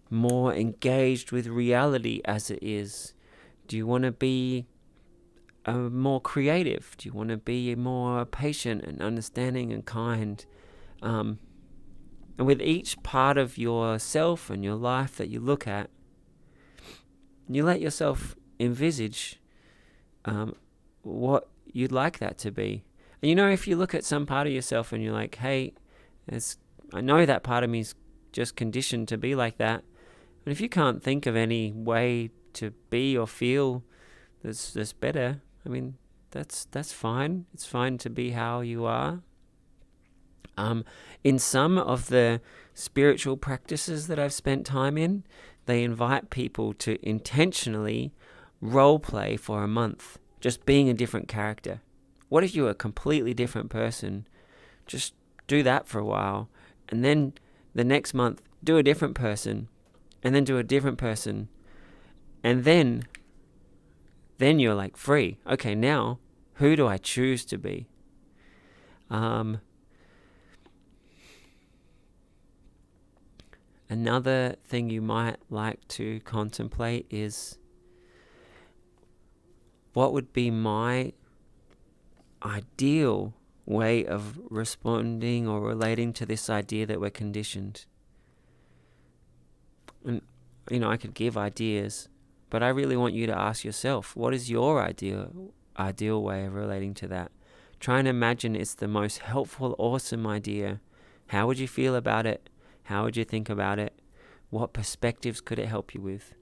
Speaker 1: more engaged with reality as it is? Do you want to be more creative? Do you want to be more patient and understanding and kind? And with each part of yourself and your life that you look at, you let yourself envisage what you'd like that to be. And if you look at some part of yourself and you're like, hey, I know that part of me is just conditioned to be like that. And if you can't think of any way to be or feel that's better, I mean, that's fine. It's fine to be how you are. In some of the spiritual practices that I've spent time in, they invite people to intentionally role play for a month, just being a different character. What if you were a completely different person? Just do that for a while, and then the next month do a different person, and then do a different person, and then you're like free. Okay, now who do I choose to be? Another thing you might like to contemplate is, what would be my ideal way of responding or relating to this idea that we're conditioned? And, I could give ideas, but I really want you to ask yourself, what is your ideal way of relating to that? Try and imagine it's the most helpful, awesome idea. How would you feel about it? How would you think about it? What perspectives could it help you with?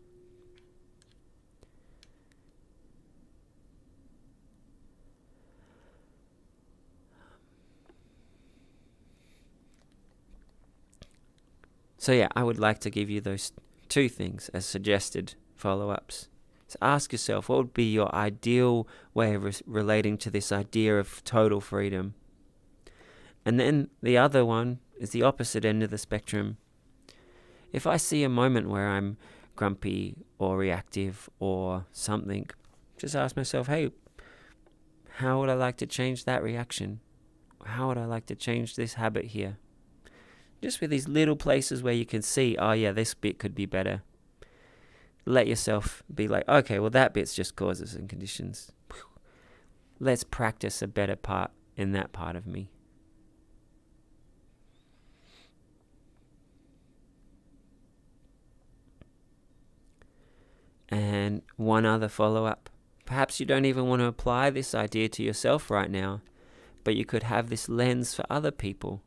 Speaker 1: So yeah, I would like to give you those two things as suggested follow-ups. So ask yourself, what would be your ideal way of relating to this idea of total freedom? And then the other one is the opposite end of the spectrum. If I see a moment where I'm grumpy or reactive or something, just ask myself, hey, how would I like to change that reaction? how would I like to change this habit here? Just with these little places where you can see, oh yeah, this bit could be better. Let yourself be like, okay, well that bit's just causes and conditions. Let's practice a better part in that part of me. And one other follow-up. Perhaps you don't even want to apply this idea to yourself right now, but you could have this lens for other people.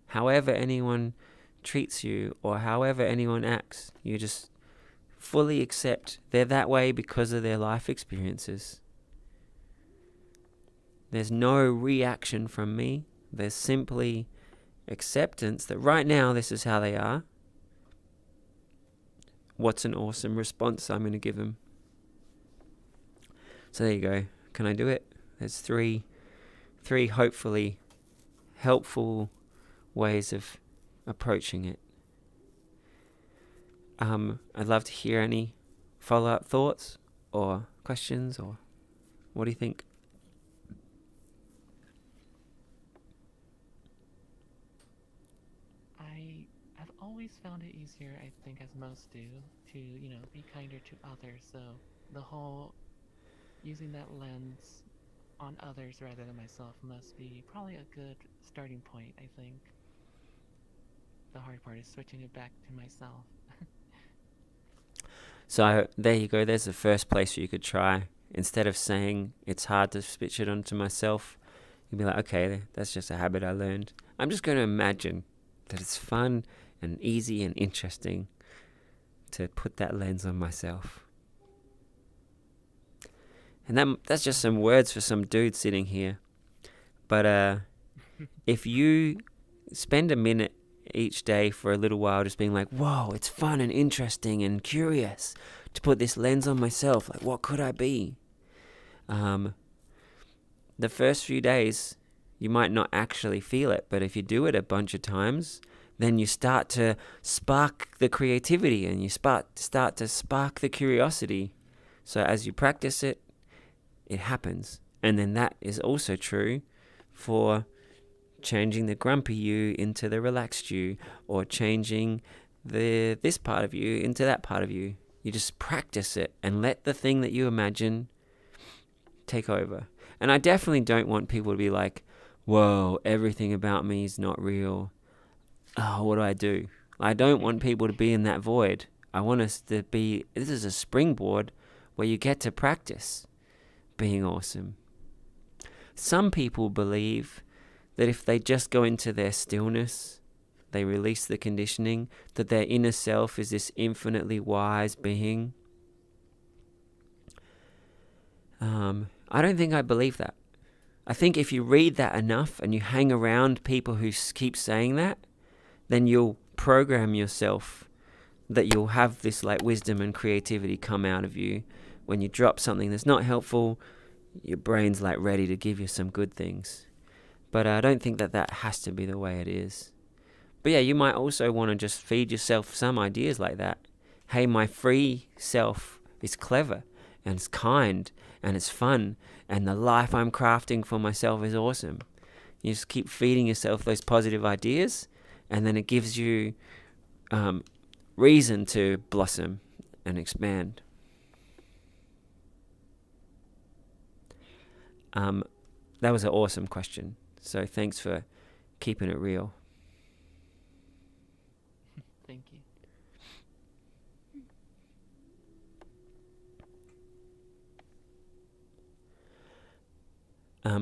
Speaker 1: However anyone treats you or however anyone acts, you just fully accept they're that way because of their life experiences. There's no reaction from me. There's simply acceptance that right now this is how they are. What's an awesome response I'm going to give them? So there you go. Can I do it? There's three hopefully helpful ways of approaching it. I'd love to hear any follow-up thoughts or questions, or what do you think?
Speaker 7: I've always found it easier, I think, as most do, to, be kinder to others. So the whole using that lens on others rather than myself must be probably a good starting point, I think. The hard part is switching it back to myself.
Speaker 1: So there you go. There's the first place you could try. Instead of saying it's hard to switch it onto myself, you'd be like, okay, that's just a habit I learned. I'm just going to imagine that it's fun and easy and interesting to put that lens on myself. And that's just some words for some dude sitting here. But if you spend a minute each day for a little while just being like, whoa, it's fun and interesting and curious to put this lens on myself. Like, what could I be? The first few days, you might not actually feel it, but if you do it a bunch of times, then you start to spark the creativity and you start to spark the curiosity. So as you practice it, it happens. And then that is also true for changing the grumpy you into the relaxed you, or changing this part of you into that part of you. You just practice it and let the thing that you imagine take over. And I definitely don't want people to be like, whoa, everything about me is not real. Oh, what do? I don't want people to be in that void. I want us to be, this is a springboard where you get to practice being awesome. Some people believe that if they just go into their stillness, they release the conditioning, that their inner self is this infinitely wise being. I don't think I believe that. I think if you read that enough and you hang around people who keep saying that, then you'll program yourself that you'll have this like wisdom and creativity come out of you. When you drop something that's not helpful, your brain's like ready to give you some good things. But I don't think that has to be the way it is. But yeah, you might also want to just feed yourself some ideas like that. Hey, my free self is clever and it's kind and it's fun and the life I'm crafting for myself is awesome. You just keep feeding yourself those positive ideas, and then it gives you reason to blossom and expand. That was an awesome question. So thanks for keeping it real.
Speaker 7: Thank you.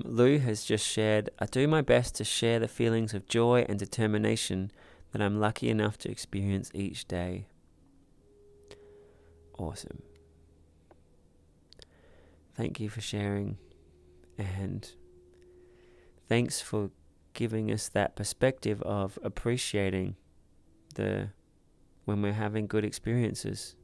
Speaker 1: Lou has just shared, I do my best to share the feelings of joy and determination that I'm lucky enough to experience each day. Awesome. Thank you for sharing, and thanks for giving us that perspective of appreciating when we're having good experiences.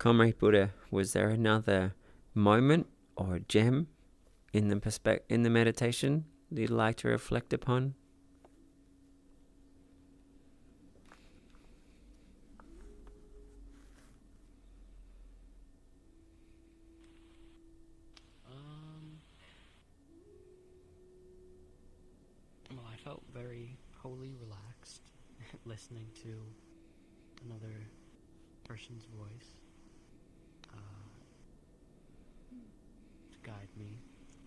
Speaker 1: Comrade Buddha, was there another moment or gem in the meditation that you'd like to reflect upon?
Speaker 4: Well, I felt very wholly relaxed listening to another person's voice to guide me,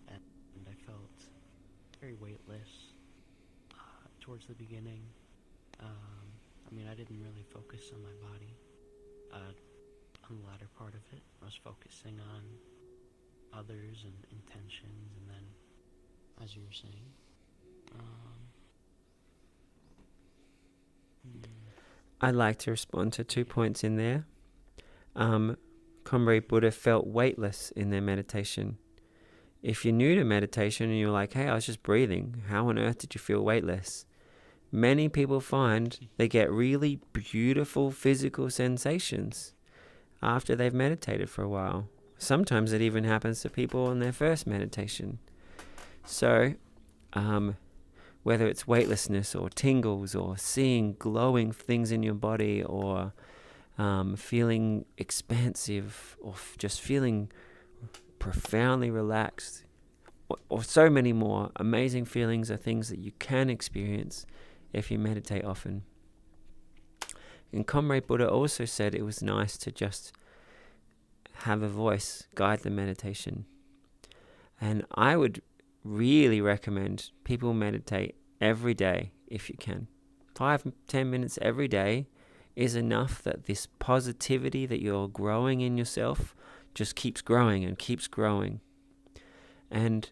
Speaker 4: and I felt very weightless towards the beginning. I mean, I didn't really focus on my body on the latter part of it. I was focusing on others and intentions, and then, as you were saying,
Speaker 1: I'd like to respond to 2 points in there. Comrade Buddha felt weightless in their meditation. If you're new to meditation and you're like, hey, I was just breathing, how on earth did you feel weightless? Many people find they get really beautiful physical sensations after they've meditated for a while. Sometimes it even happens to people on their first meditation. So, whether it's weightlessness or tingles or seeing glowing things in your body or feeling expansive or just feeling profoundly relaxed or so many more amazing feelings are things that you can experience if you meditate often. And Comrade Buddha also said it was nice to just have a voice guide the meditation. And I would really recommend people meditate every day if you can. 5-10 minutes every day is enough that this positivity that you're growing in yourself just keeps growing and keeps growing. And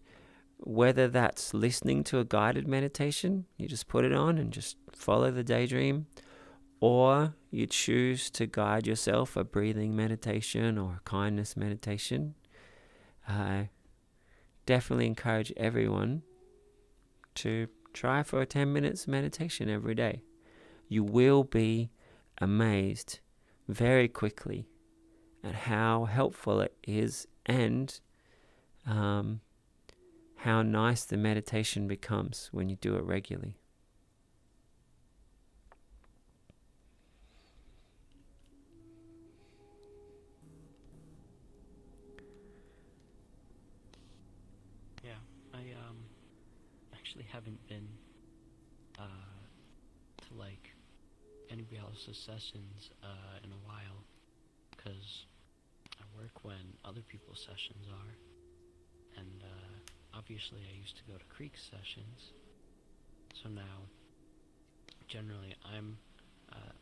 Speaker 1: whether that's listening to a guided meditation, you just put it on and just follow the daydream, or you choose to guide yourself a breathing meditation or a kindness meditation, I definitely encourage everyone to try for a 10 minutes meditation every day. You will be amazed very quickly at how helpful it is and how nice the meditation becomes when you do it regularly.
Speaker 4: Yeah, I actually haven't been to like anybody else's sessions in a while, because I work when other people's sessions are, and obviously I used to go to Creek sessions, so now generally I'm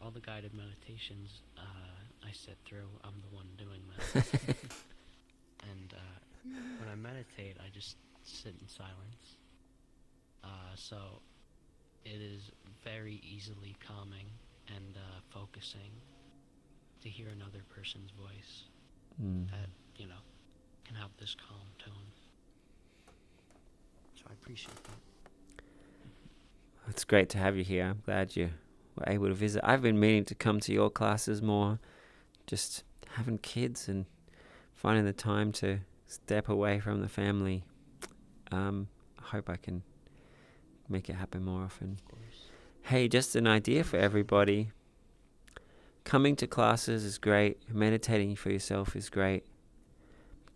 Speaker 4: all the guided meditations I sit through, I'm the one doing them. And when I meditate, I just sit in silence. So it is very easily calming and focusing to hear another person's voice that, you know, can have this calm tone. So I appreciate that.
Speaker 1: It's great to have you here. I'm glad you were able to visit. I've been meaning to come to your classes more, just having kids and finding the time to step away from the family. I hope I can make it happen more often.
Speaker 4: Of course.
Speaker 1: Hey, just an idea for everybody. Coming to classes is great. Meditating for yourself is great.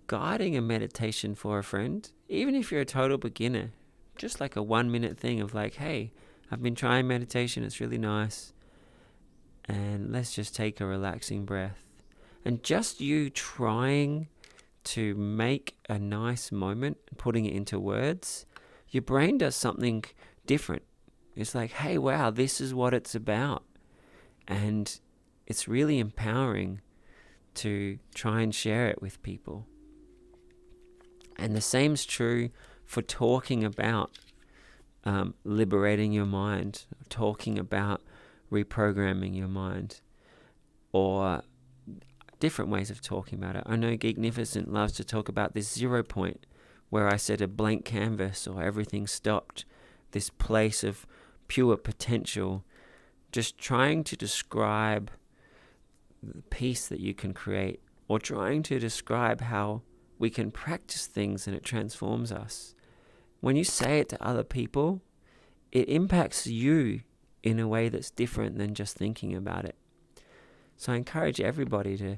Speaker 1: Guiding a meditation for a friend, even if you're a total beginner, just like a 1-minute thing of like, hey, I've been trying meditation, it's really nice. And let's just take a relaxing breath. And just you trying to make a nice moment, putting it into words, your brain does something different. It's like, hey, wow, this is what it's about. And it's really empowering to try and share it with people. And the same's true for talking about liberating your mind, talking about reprogramming your mind, or different ways of talking about it. I know Geeknificent loves to talk about this 0 point where I set a blank canvas or everything stopped, this place of pure potential, just trying to describe the peace that you can create or trying to describe how we can practice things and it transforms us. When you say it to other people, it impacts you in a way that's different than just thinking about it. So I encourage everybody to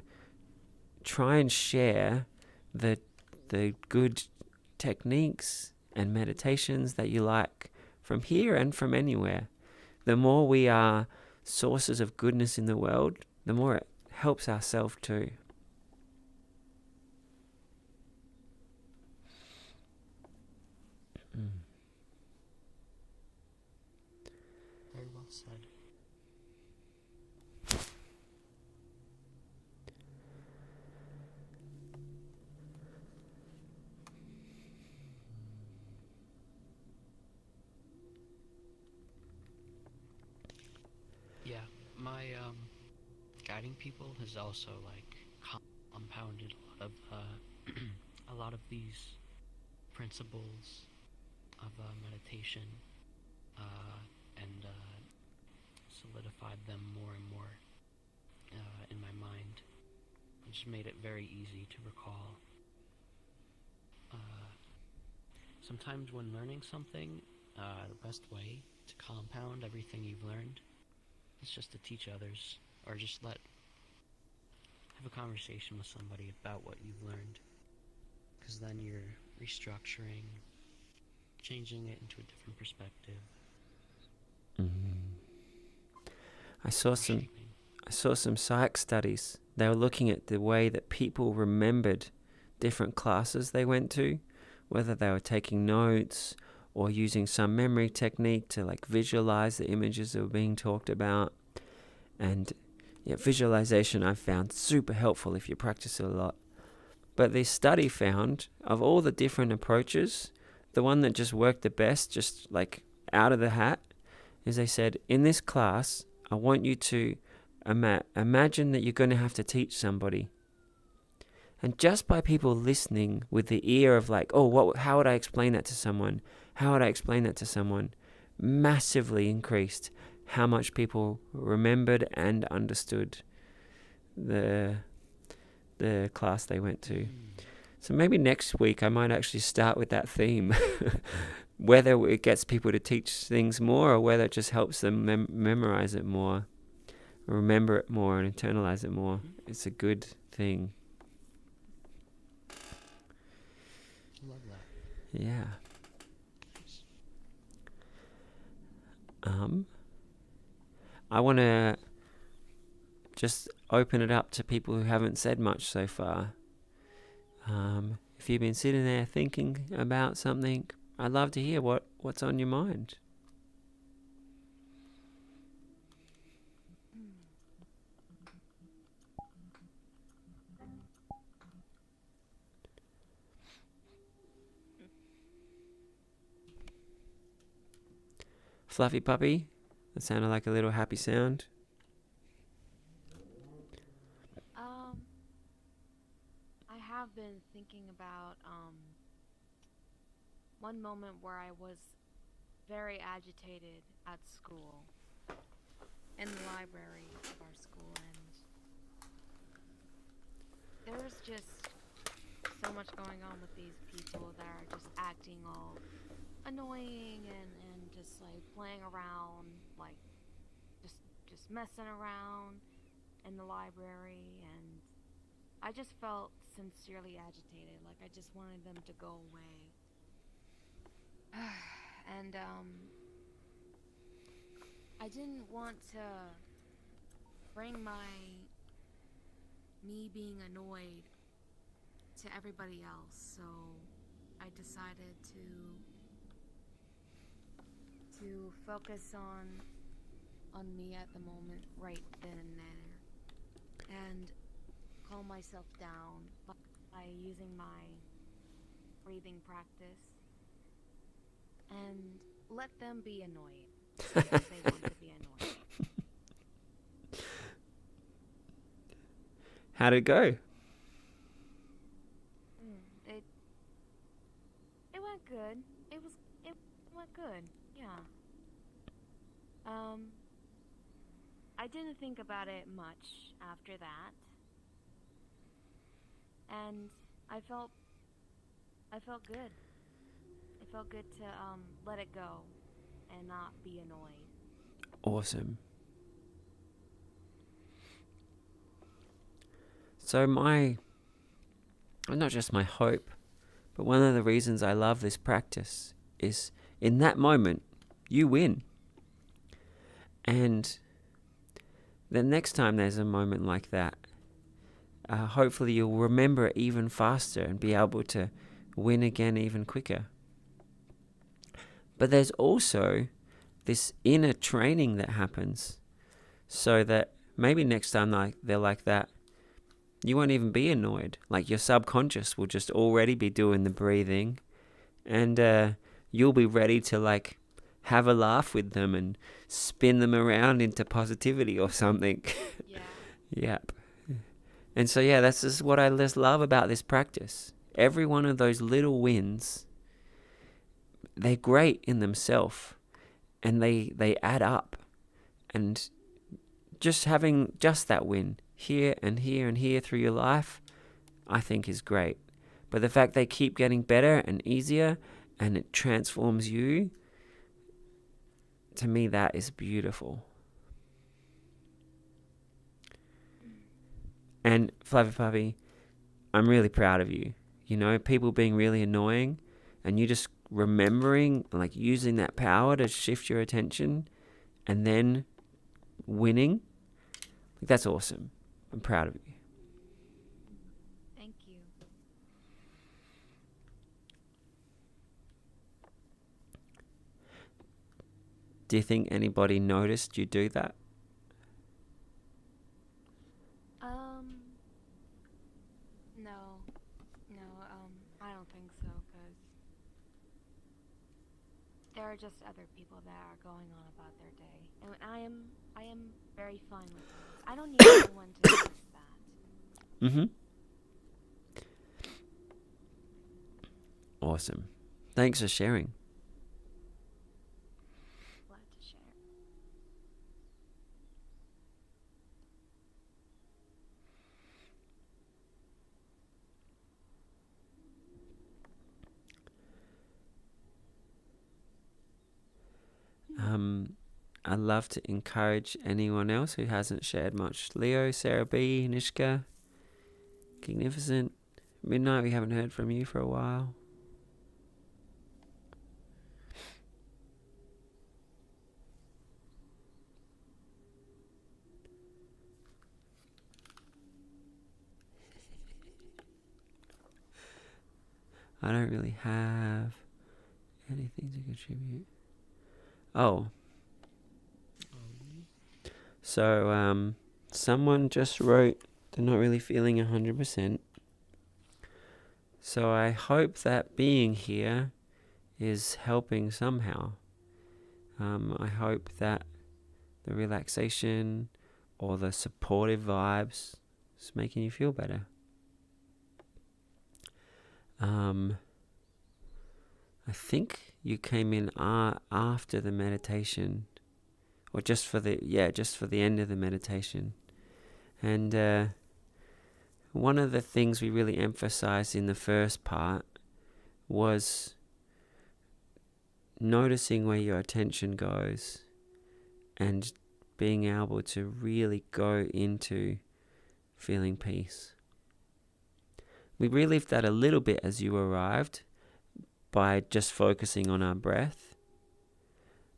Speaker 1: try and share the good techniques and meditations that you like from here and from anywhere. The more we are sources of goodness in the world, the more it helps ourselves too.
Speaker 4: Very well said. Yeah, my guiding people has also like compounded a lot of a lot of these principles of meditation and solidified them more and more in my mind. It just made it very easy to recall. Sometimes when learning something, the best way to compound everything you've learned is just to teach others, or just have a conversation with somebody about what you've learned, because then you're restructuring, changing it into a different perspective.
Speaker 1: I saw some psych studies. They were looking at the way that people remembered different classes they went to, whether they were taking notes or using some memory technique to like visualize the images that were being talked about. And yeah, visualization I found super helpful if you practice it a lot. But this study found, of all the different approaches, the one that just worked the best, just like out of the hat, is they said, in this class, I want you to imagine that you're going to have to teach somebody. And just by people listening with the ear of like, oh, how would I explain that to someone? How would I explain that to someone? Massively increased how much people remembered and understood the class they went to. So maybe next week I might actually start with that theme. Whether it gets people to teach things more or whether it just helps them memorize it more, remember it more and internalize it more. It's a good thing.
Speaker 4: Love that.
Speaker 1: Yeah. I want to just open it up to people who haven't said much so far. If you've been sitting there thinking about something, I'd love to hear what's on your mind. Fluffy puppy? That sounded like a little happy sound.
Speaker 8: I have been thinking about one moment where I was very agitated at school, in the library of our school, and there's just so much going on with these people that are just acting all annoying and just like playing around, like just messing around in the library, and I just felt sincerely agitated, like I just wanted them to go away. And I didn't want to bring me being annoyed to everybody else, so I decided to focus on me at the moment, right then and there, and calm myself down by using my breathing practice, and let them be annoyed if they want to be annoyed.
Speaker 1: How'd it go?
Speaker 8: It went good. It went good. Yeah. I didn't think about it much after that. and I felt good. It felt good to let it go and not be annoyed.
Speaker 1: Awesome. So not just my hope, but one of the reasons I love this practice is in that moment, you win. And the next time there's a moment like that, hopefully you'll remember it even faster and be able to win again even quicker. But there's also this inner training that happens so that maybe next time they're like that, you won't even be annoyed. Like your subconscious will just already be doing the breathing, and you'll be ready to like have a laugh with them and spin them around into positivity or something.
Speaker 8: Yeah.
Speaker 1: Yep. And so yeah, that's just what I just love about this practice. Every one of those little wins, they're great in themselves, and they add up. And just having just that win here and here and here through your life, I think is great. But the fact they keep getting better and easier and it transforms you, to me that is beautiful. And Fluffy Puppy, I'm really proud of you. You know, people being really annoying and you just remembering, like using that power to shift your attention and then winning, that's awesome. I'm proud of you.
Speaker 8: Thank you.
Speaker 1: Do you think anybody noticed you do that?
Speaker 8: I don't think so, because there are just other people that are going on about their day, and I am very fine with that. I don't need anyone to notice that.
Speaker 1: Mm-hmm. Awesome. Thanks for sharing.
Speaker 8: Glad to share.
Speaker 1: I'd love to encourage anyone else who hasn't shared much. Leo, Sarah B, Nishka, Magnificent, Midnight, we haven't heard from you for a while. I don't really have anything to contribute. Oh. So, someone just wrote they're not really feeling 100%. So I hope that being here is helping somehow. I hope that the relaxation or the supportive vibes is making you feel better. I think you came in after the meditation, or just for the end of the meditation. And one of the things we really emphasized in the first part was noticing where your attention goes and being able to really go into feeling peace. We relived that a little bit as you arrived by just focusing on our breath.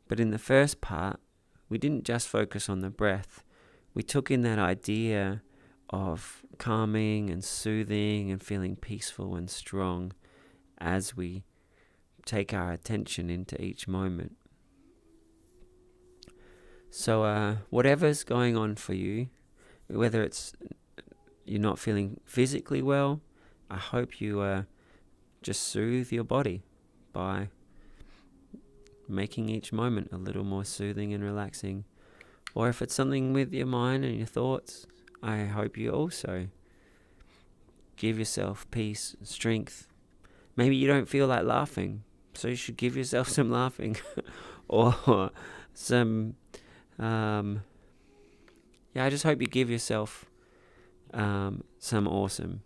Speaker 1: But in the first part, we didn't just focus on the breath. We took in that idea of calming and soothing and feeling peaceful and strong as we take our attention into each moment. So whatever's going on for you, whether it's you're not feeling physically well, I hope you just soothe your body by making each moment a little more soothing and relaxing. Or if it's something with your mind and your thoughts, I hope you also give yourself peace and strength. Maybe you don't feel like laughing, so you should give yourself some laughing. Or some I just hope you give yourself some awesome.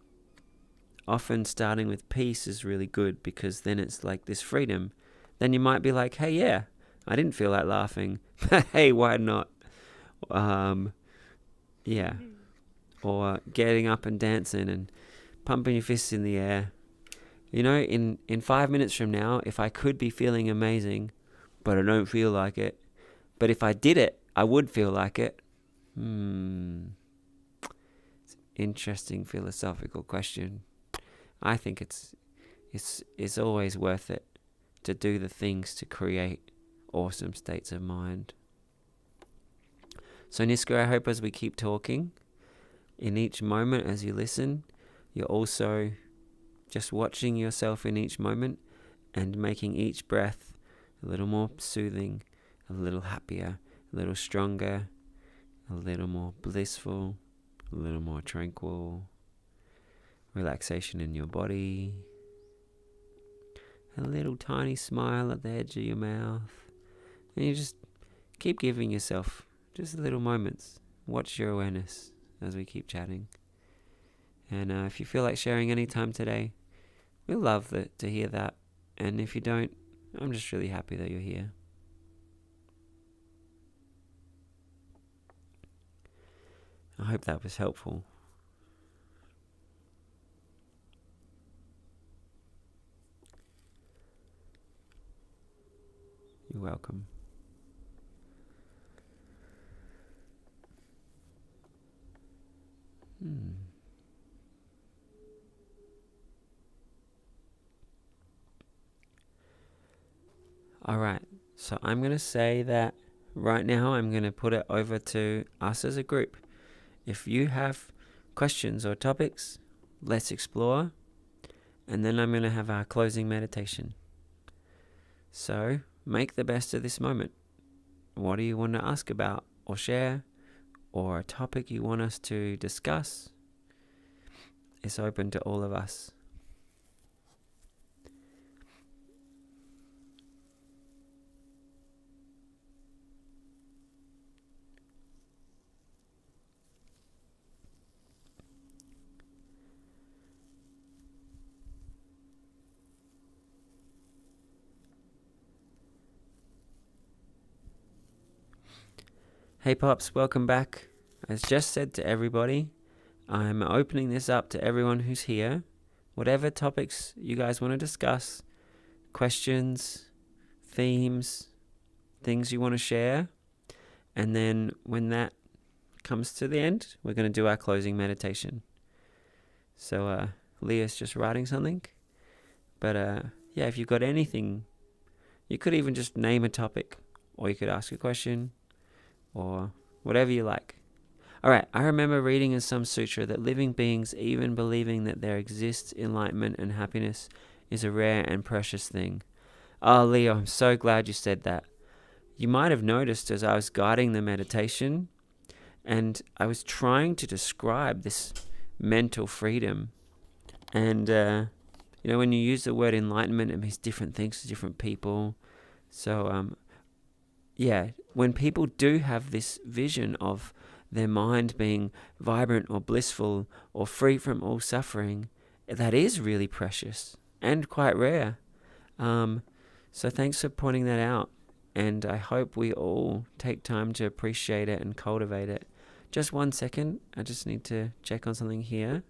Speaker 1: often starting with peace is really good, because then it's like this freedom. Then you might be like, hey, yeah, I didn't feel like laughing. Hey, why not? Yeah. Or getting up and dancing and pumping your fists in the air. You know, in 5 minutes from now, if I could be feeling amazing, but I don't feel like it, but if I did it, I would feel like it. It's an interesting philosophical question. I think it's always worth it to do the things to create awesome states of mind. So Niska, I hope as we keep talking, in each moment as you listen, you're also just watching yourself in each moment and making each breath a little more soothing, a little happier, a little stronger, a little more blissful, a little more tranquil, relaxation in your body, a little tiny smile at the edge of your mouth, and you just keep giving yourself just little moments. Watch your awareness as we keep chatting. And if you feel like sharing any time today, we'll love to hear that. And if you don't, I'm just really happy that you're here. I hope that was helpful. You're welcome. All right, so I'm going to say that right now I'm going to put it over to us as a group. If you have questions or topics, let's explore. And then I'm going to have our closing meditation. So make the best of this moment. What do you want to ask about or share? Or a topic you want us to discuss? It's open to all of us. Hey Pops, welcome back. As just said to everybody, I'm opening this up to everyone who's here. Whatever topics you guys want to discuss, questions, themes, things you want to share. And then when that comes to the end, we're going to do our closing meditation. So Leah's just writing something. But yeah, if you've got anything, you could even just name a topic, or you could ask a question, or whatever you like. Alright, I remember reading in some sutra that living beings, even believing that there exists enlightenment and happiness, is a rare and precious thing. Oh, Leo, I'm so glad you said that. You might have noticed as I was guiding the meditation, and I was trying to describe this mental freedom. And, you know, when you use the word enlightenment, it means different things to different people. So, yeah, when people do have this vision of their mind being vibrant or blissful or free from all suffering, that is really precious and quite rare. So thanks for pointing that out. And I hope we all take time to appreciate it and cultivate it. Just 1 second. I just need to check on something here.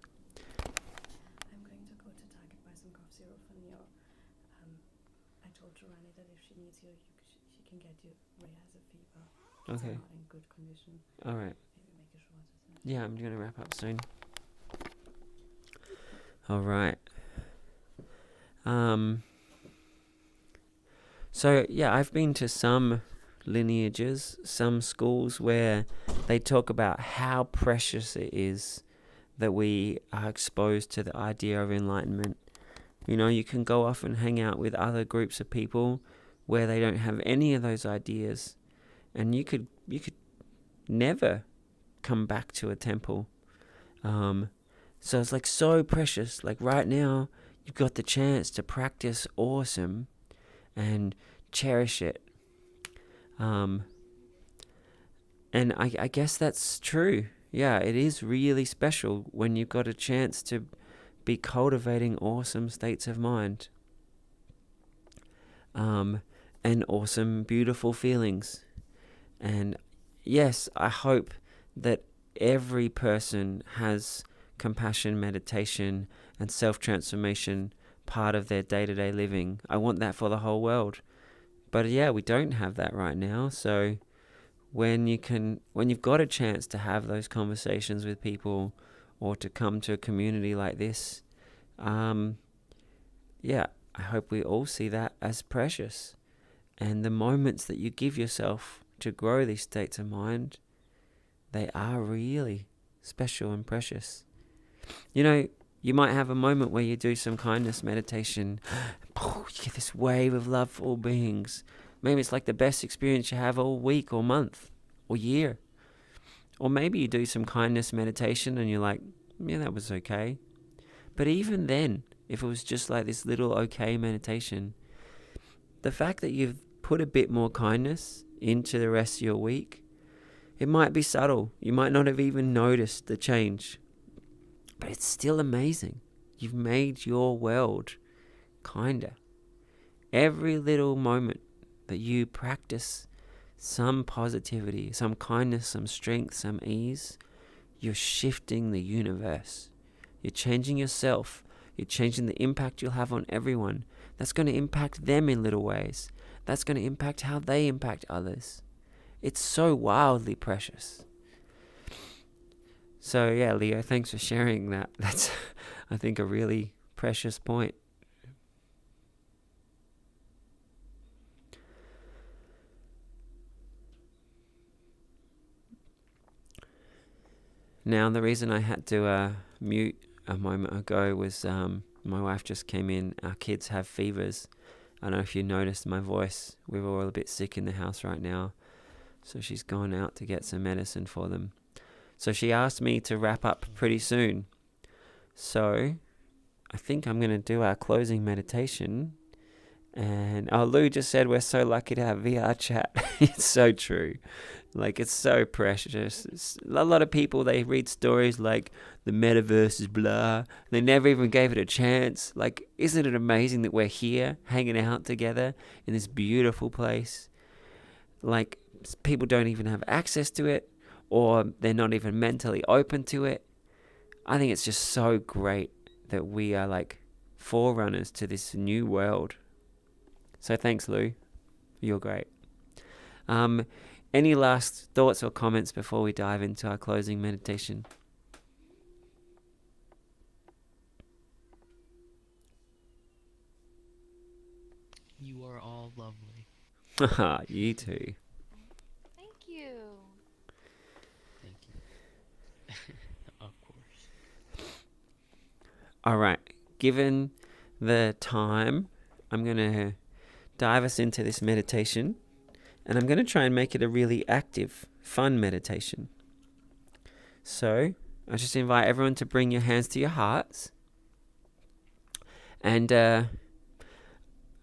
Speaker 9: I'm going to go to Target, buy some cough syrup for Neo. I told Joanny that if she needs you, she can get you. Ray has a fever. It's
Speaker 1: Okay.
Speaker 9: not in good condition.
Speaker 1: All right.
Speaker 9: Maybe make it shorter.
Speaker 1: Yeah, I'm going to wrap up soon. All right. So, yeah, I've been to some lineages, some schools where they talk about how precious it is that we are exposed to the idea of enlightenment. You know, you can go off and hang out with other groups of people where they don't have any of those ideas, and you could never come back to a temple. So it's like so precious. Like right now, you've got the chance to practice awesome and cherish it. And I guess that's true. Yeah, it is really special when you've got a chance to be cultivating awesome states of mind, and awesome, beautiful feelings. And yes, I hope that every person has compassion, meditation, and self-transformation part of their day-to-day living. I want that for the whole world. But yeah, we don't have that right now. So when you've got a chance to have those conversations with people, or to come to a community like this, yeah, I hope we all see that as precious. And the moments that you give yourself to grow these states of mind, they are really special and precious. You know, you might have a moment where you do some kindness meditation, you get this wave of love for all beings. Maybe it's like the best experience you have all week or month or year. Or maybe you do some kindness meditation and you're like, yeah, that was okay. But even then, if it was just like this little okay meditation, the fact that you've put a bit more kindness into the rest of your week, it might be subtle. You might not have even noticed the change. But it's still amazing. You've made your world kinder. Every little moment that you practice some positivity, some kindness, some strength, some ease, you're shifting the universe. You're changing yourself. You're changing the impact you'll have on everyone. That's going to impact them in little ways. That's going to impact how they impact others. It's so wildly precious. So yeah, Leo, thanks for sharing that. That's, I think, a really precious point. Now, the reason I had to mute a moment ago was my wife just came in. Our kids have fevers. I don't know if you noticed my voice. We're all a bit sick in the house right now. So she's gone out to get some medicine for them. So she asked me to wrap up pretty soon. So I think I'm going to do our closing meditation. And Lou just said we're so lucky to have VRChat. It's so true. Like, it's so precious. A lot of people, they read stories like the metaverse is blah. They never even gave it a chance. Like, isn't it amazing that we're here hanging out together in this beautiful place? Like, people don't even have access to it, or they're not even mentally open to it. I think it's just so great that we are like forerunners to this new world. So thanks, Lou. You're great. Any last thoughts or comments before we dive into our closing meditation?
Speaker 4: You are all lovely.
Speaker 1: Haha, you too.
Speaker 8: Thank you.
Speaker 4: Thank you. Of course.
Speaker 1: All right. Given the time, I'm going to dive us into this meditation. And I'm going to try and make it a really active, fun meditation. So I just invite everyone to bring your hands to your hearts. And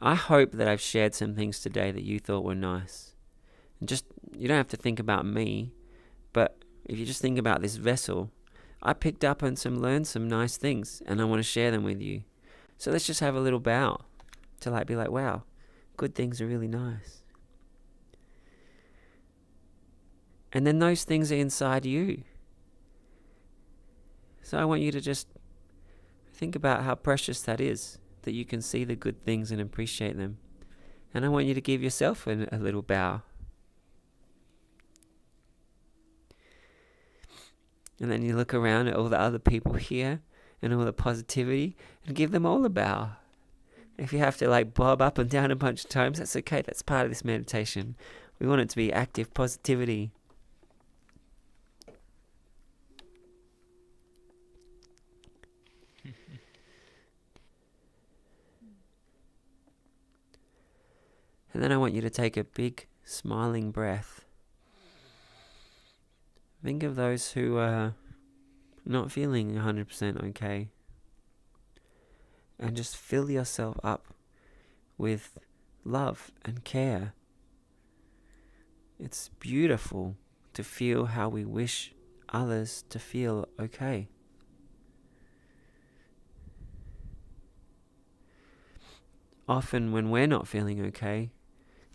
Speaker 1: I hope that I've shared some things today that you thought were nice. And just, you don't have to think about me, but if you just think about this vessel, I picked up on learned some nice things, and I want to share them with you. So let's just have a little bow to be like, wow, good things are really nice. And then those things are inside you. So I want you to just think about how precious that is, that you can see the good things and appreciate them. And I want you to give yourself a little bow. And then you look around at all the other people here and all the positivity and give them all a bow. If you have to bob up and down a bunch of times, that's okay. That's part of this meditation. We want it to be active positivity. And then I want you to take a big smiling breath. Think of those who are not feeling 100% okay. And just fill yourself up with love and care. It's beautiful to feel how we wish others to feel okay. often when we're not feeling okay,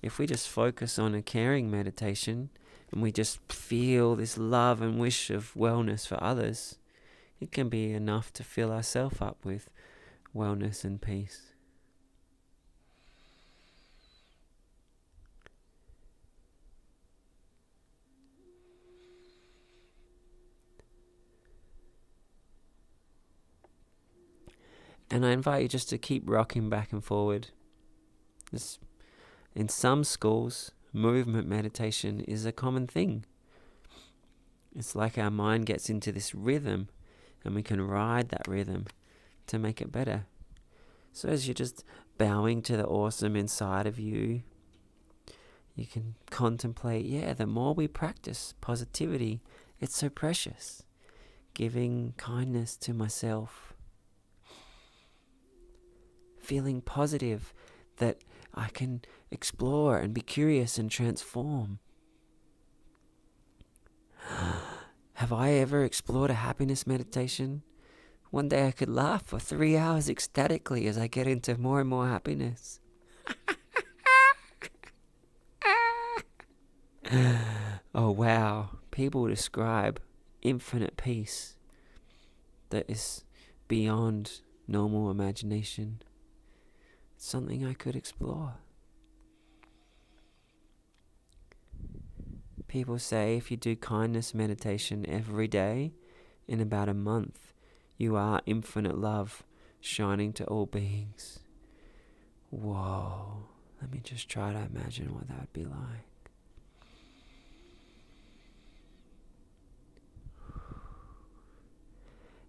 Speaker 1: if we just focus on a caring meditation and we just feel this love and wish of wellness for others, it can be enough to fill ourselves up with wellness and peace. And I invite you just to keep rocking back and forward. In some schools, movement meditation is a common thing. It's like our mind gets into this rhythm and we can ride that rhythm to make it better. So as you're just bowing to the awesome inside of you, you can contemplate, the more we practice positivity, it's so precious. Giving kindness to myself. Feeling positive that I can explore and be curious and transform. Have I ever explored a happiness meditation? One day I could laugh for 3 hours ecstatically as I get into more and more happiness. Oh wow, people describe infinite peace that is beyond normal imagination. It's something I could explore. People say if you do kindness meditation every day, in about a month, you are infinite love shining to all beings. Whoa, let me just try to imagine what that would be like.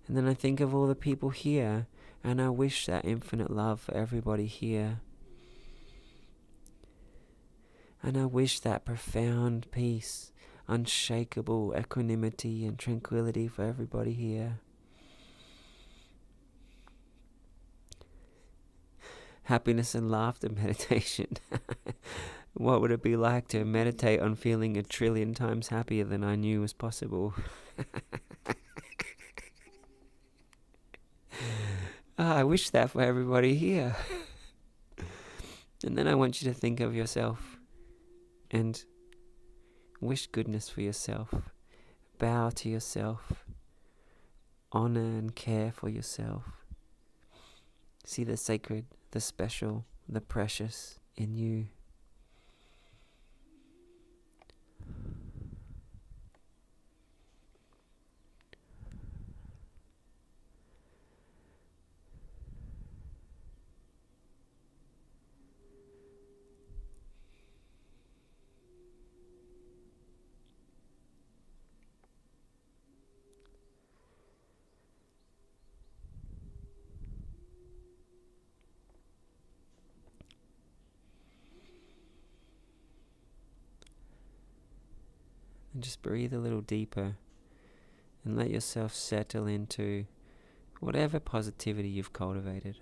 Speaker 1: And then I think of all the people here, and I wish that infinite love for everybody here. And I wish that profound peace, unshakable equanimity and tranquility for everybody here. Happiness and laughter meditation. What would it be like to meditate on feeling 1 trillion times happier than I knew was possible? I wish that for everybody here. And then I want you to think of yourself and wish goodness for yourself. Bow to yourself. Honor and care for yourself. See the sacred, the special, the precious in you. And just breathe a little deeper and let yourself settle into whatever positivity you've cultivated.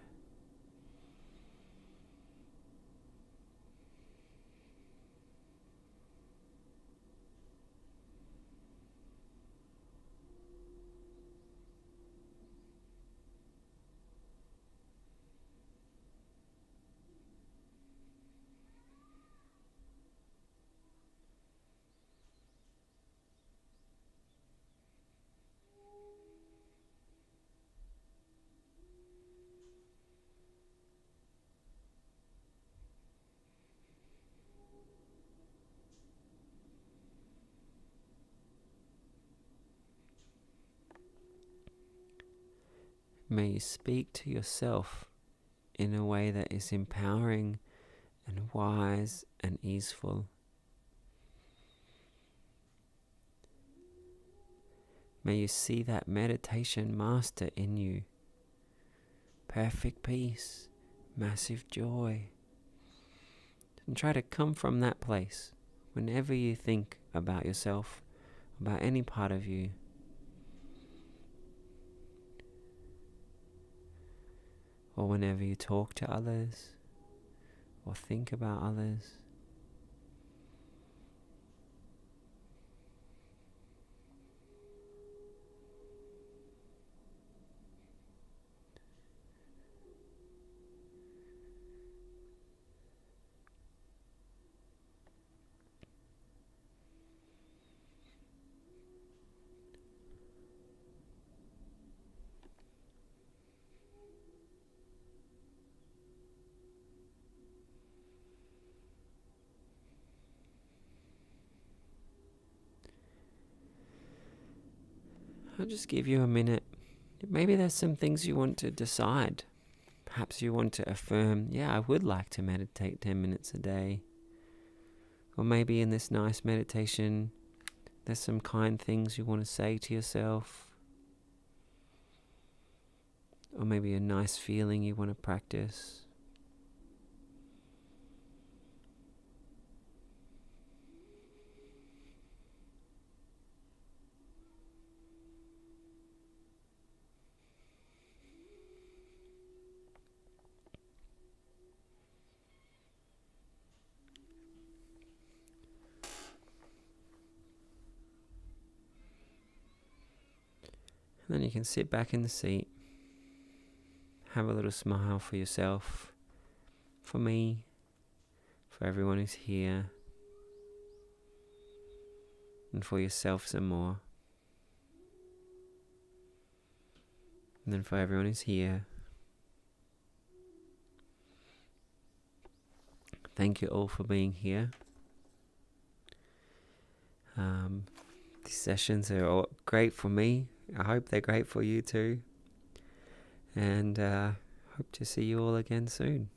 Speaker 1: May you speak to yourself in a way that is empowering and wise and easeful. May you see that meditation master in you. Perfect peace, massive joy. And try to come from that place whenever you think about yourself, about any part of you. Or whenever you talk to others, or think about others. I'll just give you a minute. Maybe there's some things you want to decide. Perhaps you want to affirm, yeah, I would like to meditate 10 minutes a day. Or maybe in this nice meditation, there's some kind things you want to say to yourself. Or maybe a nice feeling you want to practice. And then you can sit back in the seat, have a little smile for yourself, for me, for everyone who's here, and for yourself some more. And then for everyone who's here. Thank you all for being here. These sessions are all great for me. I hope they're great for you too. And hope to see you all again soon.